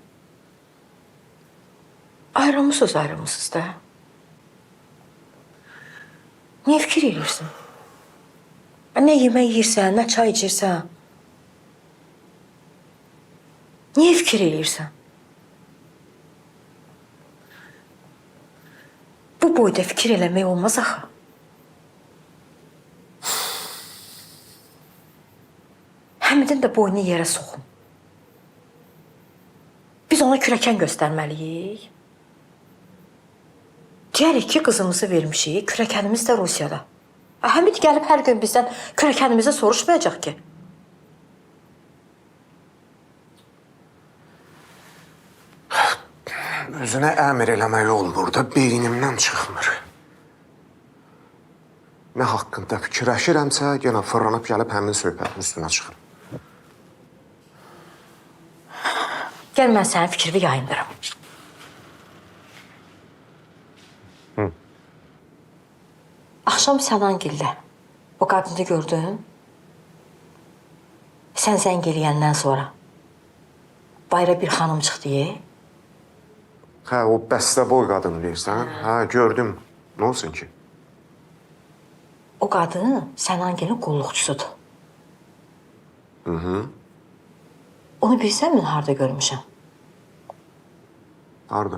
Ayrılmısınız da. Niyə fikir edirsən? Nə yemək yeyirsən, nə çay içirsən? Niyə fikir edirsən? Bu boyda fikir eləmək olmaz axı. Həmidin də boynu yerə soxun. Biz ona kürəkən göstərməliyik. Deyərik ki, qızımızı vermişik, kürəkənimiz də Rusiyada. Həmid gəlib hər gün bizdən kürəkənimizi soruşmayacaq ki. Özünə əmr eləmək olmur da, beynimdən çıxmır. Nə haqqında fikirləşirəmsə, yenə fırlanıb gəlib həmin söhbətin üstünə çıxır. Gəl mən sənin fikrini yayındırım. Hı. Axşam Sənangildə o qadını gördün. Sən zəng eləyəndən sonra bayra bir xanım çıxdı. Hə, o bəstə boy qadın deyirsən? Hə, gördüm. Nə olsun ki? O qadın Sənangilin qulluqçusudur. Hı. Onu bilsənmi harda görmüşəm? Harda?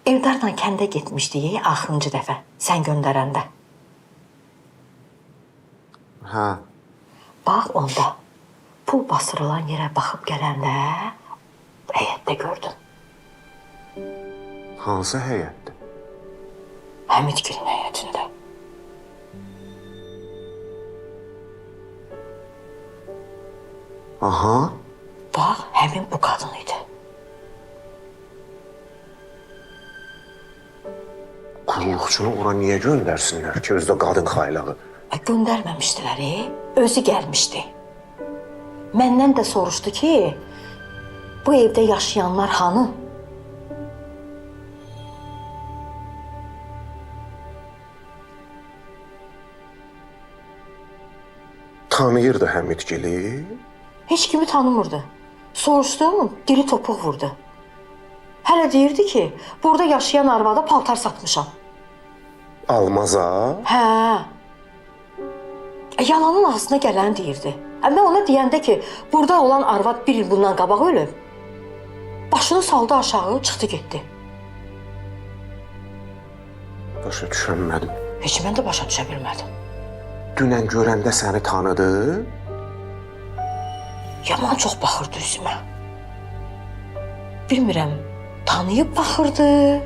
Evdarla kəndə getmişdik axırıncı dəfə, sən göndərəndə. Hə. Bax onda, pul basdırılan yerə baxıb gələndə həyətdə gördüm. Hansı həyətdə? Həmidgilin həyətində. Aha. Bax, həmin bu qadın idi. Qulluqçunu ora niyə göndərsinlər ki, özdə qadın xaylağı? Göndərməmişdilər, özü gəlmişdi. Məndən də soruşdu ki, bu evdə yaşayanlar hanı? Tanıyırdı Həmidgili? Heç kimi tanımırdı. Soruşdum, dili topuq vurdu. Hələ deyirdi ki, burada yaşayan arvada paltar satmışam. Almaza? Hə. Yalanın ağzına gələni deyirdi. Mən ona deyəndə ki, burada olan arvad bir il bundan qabaq ölüb, başını saldı aşağı, çıxdı getdi. Başa düşəmədim. Heç mən də başa düşə bilmədim. Dünən görəndə səni tanıdı? Yaman çox baxırdı üzümə. Bilmirəm, tanıyıb baxırdı,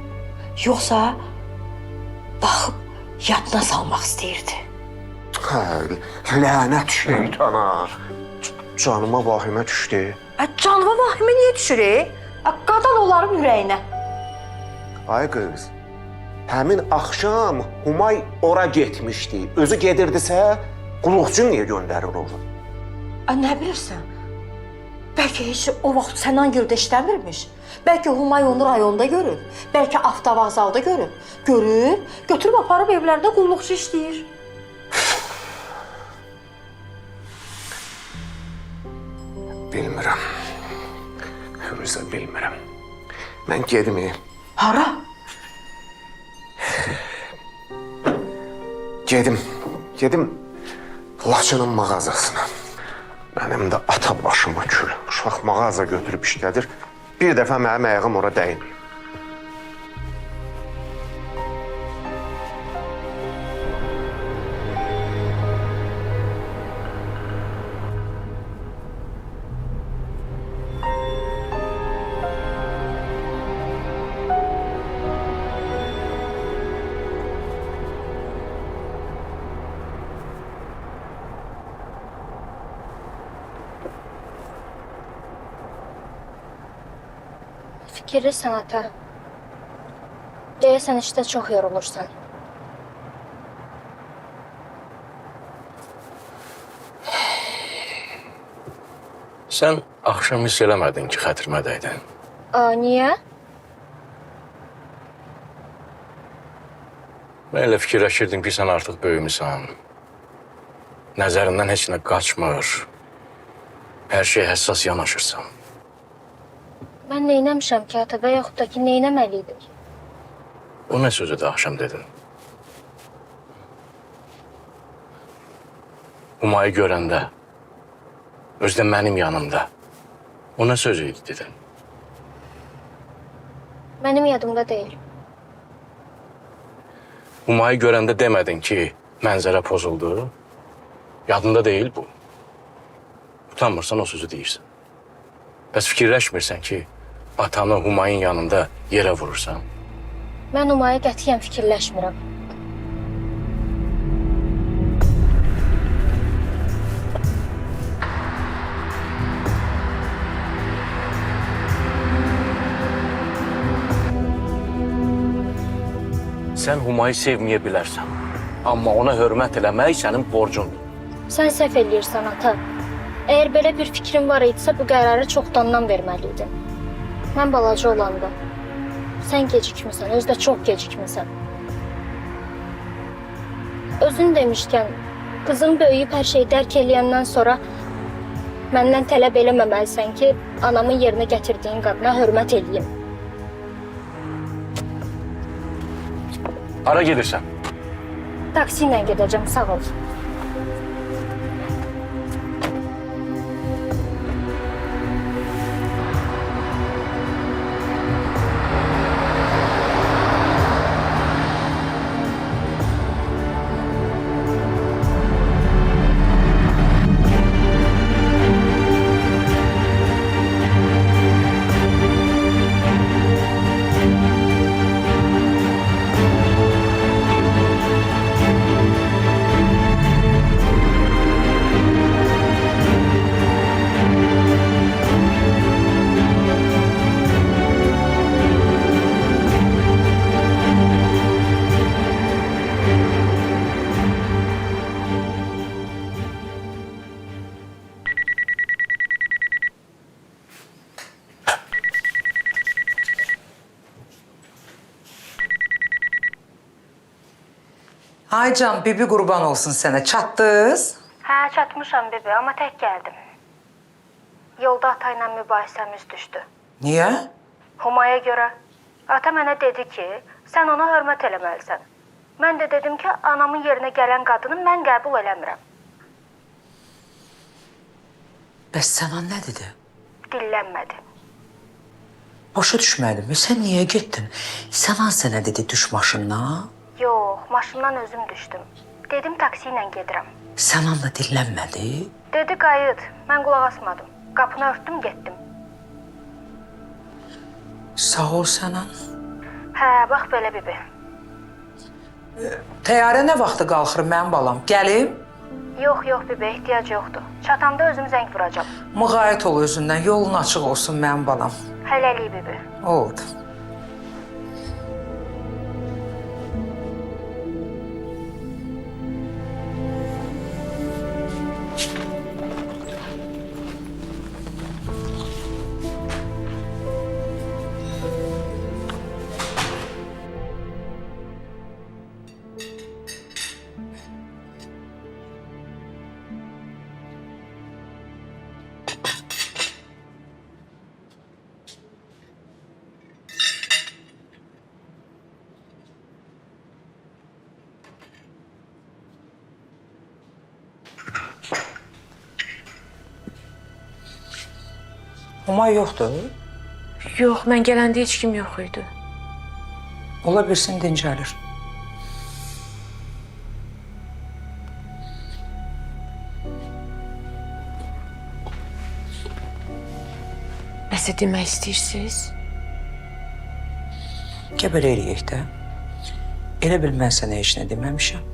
yoxsa baxıb yadına salmaq istəyirdi. Hə, lənət şeytana. Canıma vahimə düşdü. Canıma vahimə niyə düşür? Qadan onların ürəyinə. Ay qız, həmin axşam Humay ora getmişdi. Özü gedirdisə, qulluqçun niyə göndərir ora? Nə bilirsən? Bəlkə heç o vaxt Sənangildə işləmirmiş. Bəlkə Humay onu rayonda görüb. Bəlkə avtovağzalda görüb. Görüb, götürüb aparıb evlərdə qulluqçu işləyir. Bilmirəm. Firuzə, bilmirəm. Mən gedməyim. Hara? Gedim Laçının mağazasına. Mənim də ata başıma kül. Uşaq mağaza götürüb işlədir. Bir dəfə mənim ayağım ora dəyməyib. Fikirlisən ata. Deyəsən işdə çox yorulursan. Sən axşam hiss eləmədin ki, xətrimə dəydin. Niyə? Mən elə fikirləşirdim ki, sən artıq böyümüsən. Nəzərindən heç nə qaçmır. Hər şey həssas yanaşırsan. Mən neynəmişəm ki ata və yaxud da ki neynəməliydik? O nə sözü də axşam dedin? Humayı görəndə, özdə mənim yanımda. O nə sözü idi dedin? Mənim yadımda deyil. Humayı görəndə demədin ki, mənzərə pozuldu. Yadında deyil bu. Utanmırsan o sözü deyirsən. Bəs fikirləşmirsən ki, atanı Humayın yanında yerə vurursan. Mən Humaya qətiyyən fikirləşmirəm. Sən Humayı sevməyə bilərsən. Amma ona hörmət eləmək sənin borcundur. Sən səhv eləyirsən ata. Əgər belə bir fikrin var idisə bu qərarı çoxdandan verməliydin. Mən balaca olanda. Sən gecikmisən, özdə çox gecikmisən. Özün demişkən, qızın böyüyüb hər şeyi dərk eləyəndən sonra məndən tələb eləməməlisən ki, anamın yerinə gətirdiyin qadına hörmət eləyim. Hara gedirsən? Taksi ilə gedəcəm, sağ ol. Ay can, bibi qurban olsun sənə. Çatdınız? Hə, çatmışam bibi, amma tək gəldim. Yolda ata ilə mübahisəmiz düşdü. Niyə? Humaya görə. Ata mənə dedi ki, sən ona hörmət eləməlisən. Mən də dedim ki, anamın yerinə gələn qadını mən qəbul eləmirəm. Bəs Sənan nə dedi? Dillənmədi. Başa düşmədim. Sən niyə getdin? Sənan sənə dedi düş maşından. Yox, maşından özüm düşdüm. Dedim taksi ilə gedirəm. Sənan da dillənmədi. Dedi qayıt, mən qulaq asmadım. Qapını örtdüm, getdim. Sağ ol Sənan. Hə, bax belə bibi. Təyyarə nə vaxtı qalxır mənim balam? Gəlim? Yox, bibi, ehtiyac yoxdur. Çatanda özüm zəng vuracam. Müğayət ol özündən, yolun açıq olsun mənim balam. Hələlik bibi. Oldu. Umay yoxdur. Yox, mən gələndə heç kim yox idi. Ola bilsin dincəlir. Nəsə demək istəyirsiniz? Gəl belə eləyək də. Elə bil mən sənə heç nə deməmişəm.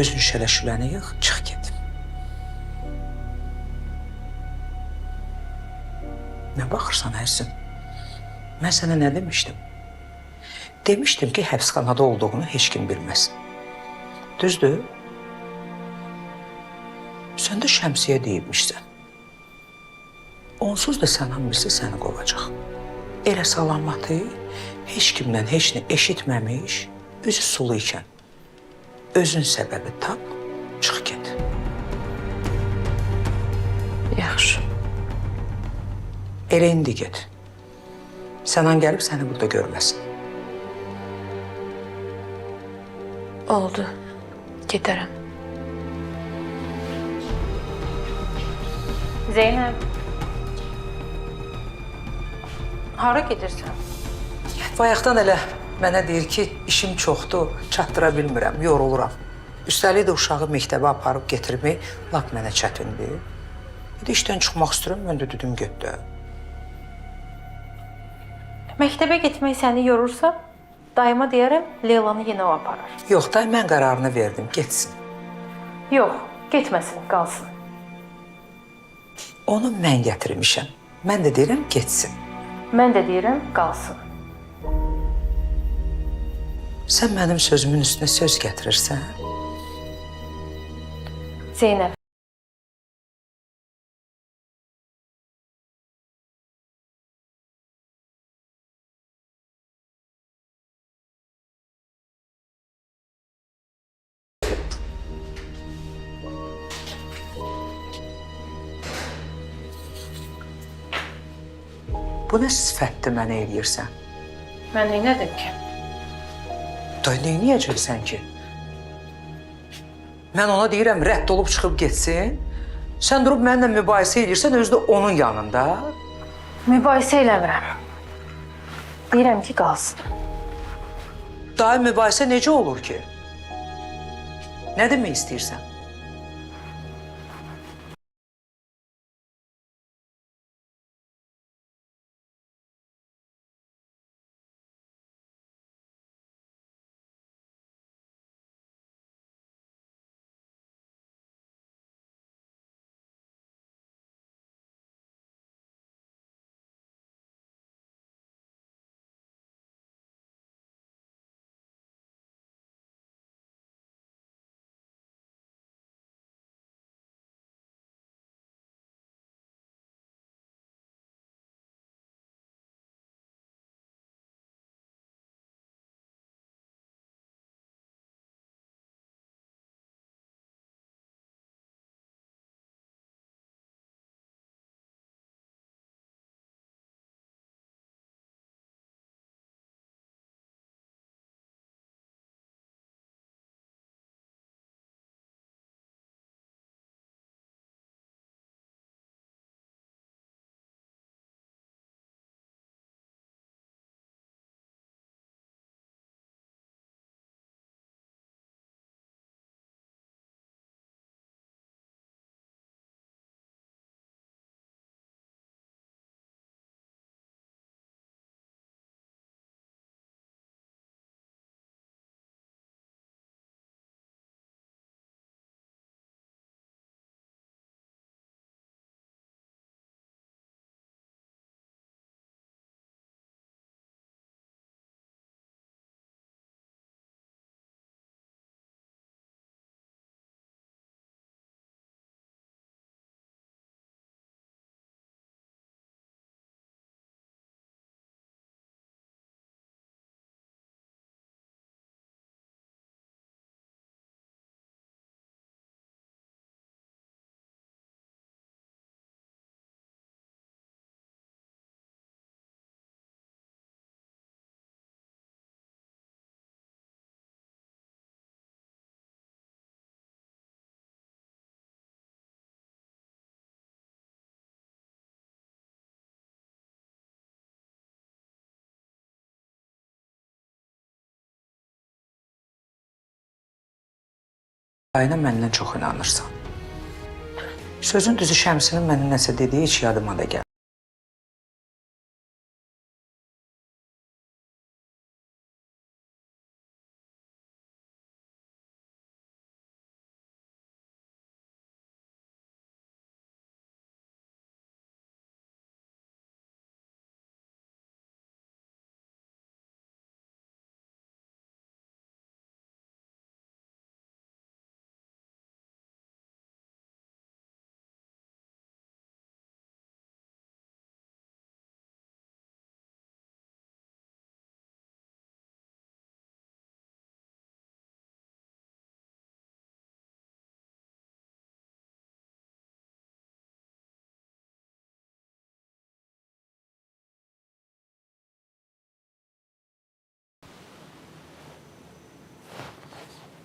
Özün şələşüləni yığ, çıx get. Nə baxırsan Ərsin? Mən sənə nə demişdim? Demişdim ki, həbsxanada olduğunu heç kim bilməsin. Düzdür? Sən də Şəmsiyə deyibmişsən. Onsuz da səndən birisi səni qovacaq. Elə salamatı, heç kimdən heç nə eşitməmiş, üzü sulu ikən. Özün səbəbi tap, çıx get. Yaxşı. Elə indi get. Sənan gəlib səni burada görməsin. Oldu. Gedərəm. Zeynəb. Hara gedirsən? Bayaqdan elə mənə deyir ki, işim çoxdur, çatdıra bilmirəm, yoruluram. Üstəlik də uşağı məktəbə aparıb getirmək lap mənə çətindir. Bir də işdən çıxmaq istəyirəm, mən də dedim getdi. Məktəbə getmək səni yorursa, dayıma deyərəm, Leylanı yenə o aparır. Yox da, mən qərarını verdim, getsin. Yox, getməsin, qalsın. Onu mən gətirmişəm. Mən də deyirəm, getsin. Mən də deyirəm, qalsın. Sən mənim sözümün üstünə söz gətirirsən. Zeynəb. Bu nə sifətdir mənə eləyirsən? Mən neynədim ki? Day, neynəyəcəksən ki? Mən ona deyirəm, rədd olub çıxıb getsin. Sən durub mənimlə mübahisə edirsən, özü də onun yanında. Mübahisə eləmirəm. Deyirəm ki, qalsın. Day, mübahisə necə olur ki? Nə demək istəyirsən? Ayna məndən çox inanırsan. Sözün düzü Şəmsinin mənə nəsə dediyi heç yadıma da gəl.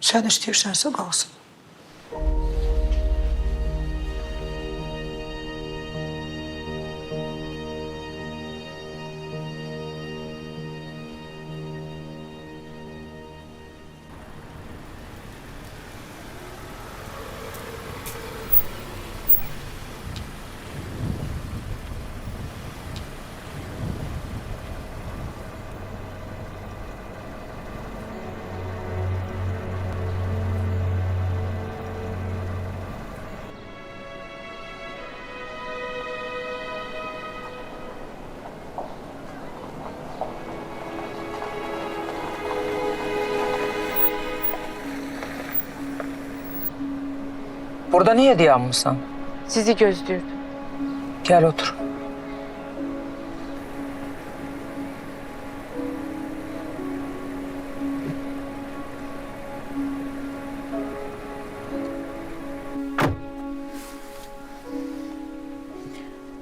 Sən istəyirsənsə qalsın. Burada niyə dayanmısan? Sizi gözləyirdim. Gəl otur.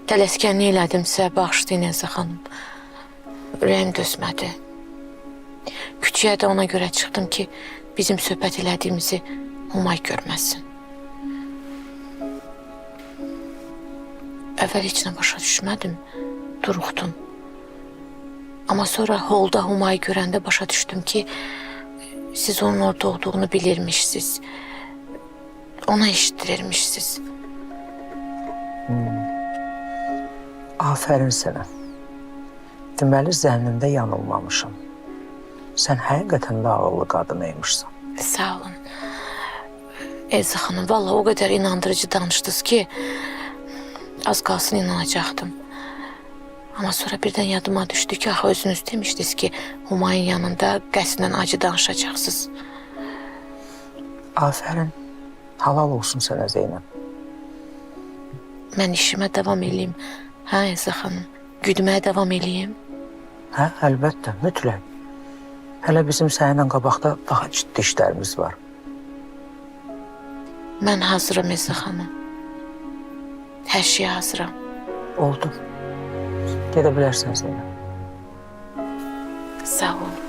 Tələskənlik elədimsə, bağışlayın Elza xanım. Ürəyim dözmədi. Küçəyə də ona görə çıxdım ki, bizim söhbət elədiyimizi Humay görməsin. Əvvəl heç nə başa düşmədim, duruxdum. Amma sonra holda Humayı görəndə başa düşdüm ki, siz onun orada olduğunu bilirmişsiniz. Ona eşitdirirmişsiniz. Afərin sənə. Deməli, zənnimdə yanılmamışam. Sən həqiqətən də ağıllı qadınıymışsan. Sağ olun. Elza xanım, vallahi o qədər inandırıcı danışdınız ki, az qalsın inanacaqdım. Amma sonra birdən yadıma düşdü ki, axı özünüz demişdiniz ki, Humayın yanında qəsdən acı danışacaqsınız. Afərin, halal olsun sənə Zeynəb. Mən işimə davam edeyim. Hə, Elza xanım, güdməyə davam edeyim. Hə, əlbəttə, mütləq. Hələ bizim səninlə qabaqda daha ciddi işlərimiz var. Mən hazıram Elza xanım. Hər şeyə hazıram. Oldu. Gedə bilərsən Zeynəb. Sağ olun.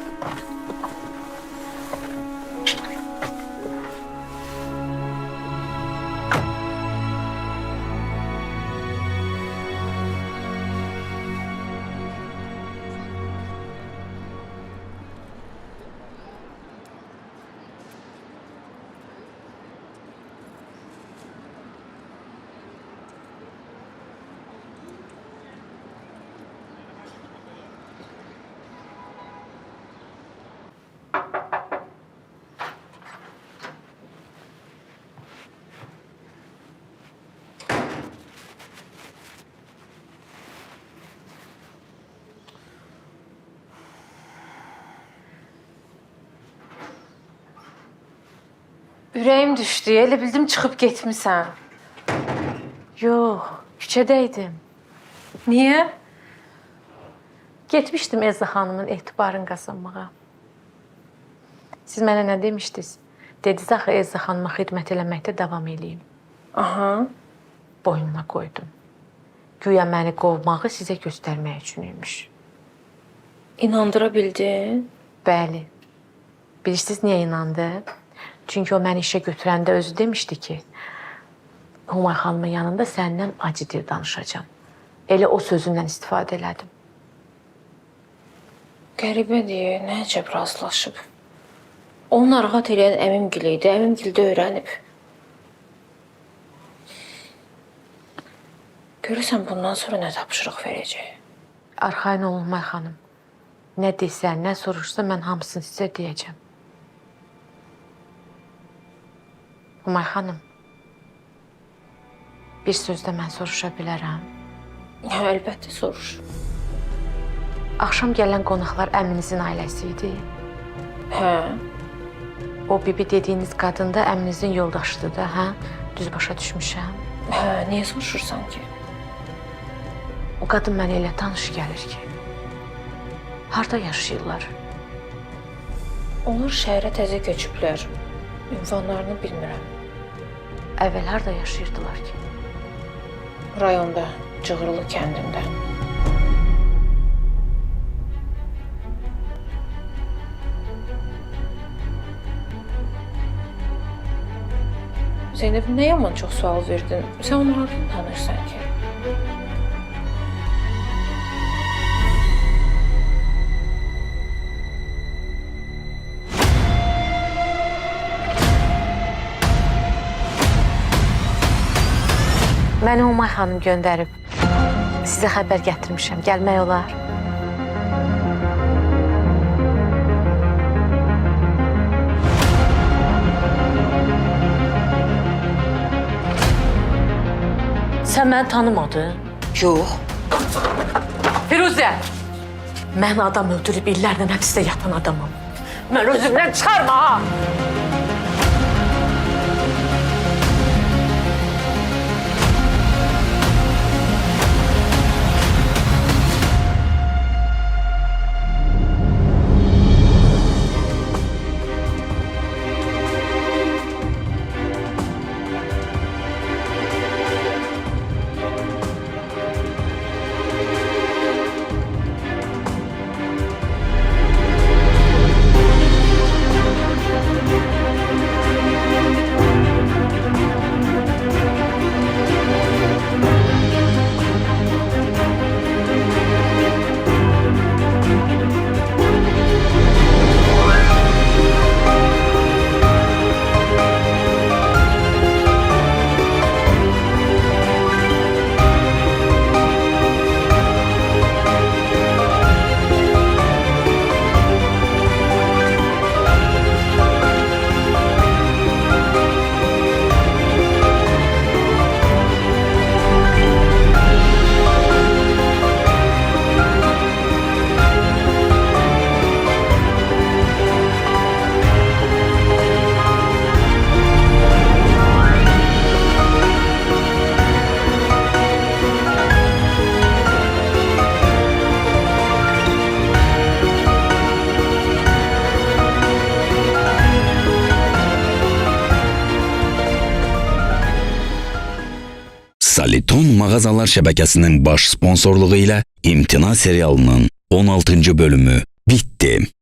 Ürəyim düşdü, elə bildim çıxıb getmisən. Yox, küçədəydim. Niyə? Getmişdim Elza xanımın etibarını qazanmağa. Siz mənə nə demişdiniz? Dediniz axı Elza xanıma xidmət eləməkdə davam edeyim. Aha. Boynuna qoydum. Güya məni qovmağı sizə göstərmək üçün imiş. İnandıra bildin? Bəli. Bilirsiniz niyə inandı? Çünki o məni işə götürəndə özü demişdi ki, Humay xanımın yanında səndən acı dil danışacağam. Elə o sözündən istifadə elədim. Qəribədir, nə əcəb razılaşıb. Onu narahat eləyən əmimgil idi. Əmimgil də öyrənib. Görürsən bundan sonra nə tapşırıq verəcək? Arxayın olun May xanım. Nə desə, nə soruşsa mən hamısını sizə deyəcəm. May xanım, bir sözdə mən soruşa bilərəm. Hə, əlbəttə soruş. Axşam gələn qonaqlar əminizin ailəsi idi. Hə, O bibi dediyiniz qadın da əminizin yoldaşıdır da, hə? Düz başa düşmüşəm. hə, niyə soruşursan ki? O qadın mənə elə tanış gəlir ki. Harda yaşayırlar? Onlar şəhərə təzə köçüblər. Ünvanlarını bilmirəm. Əvvəl harda yaşayırdılar ki? Rayonda, Cığırlı kəndində. Zeynəb, nə yaman çox sual verdin? Sən onu hardan tanırsan ki? Məni Umay xanım göndərib. Sizə xəbər gətirmişəm. Gəlmək olar. Sən məni tanımadın? Yox. Firuzə! Mən adam öldürüb illərlə həbsdə yatan adamım. Mən özümdən çıxarma ha! Saliton mağazalar şəbəkəsinin baş sponsorluğu ilə İmtina serialının 16. bölümü bitdi.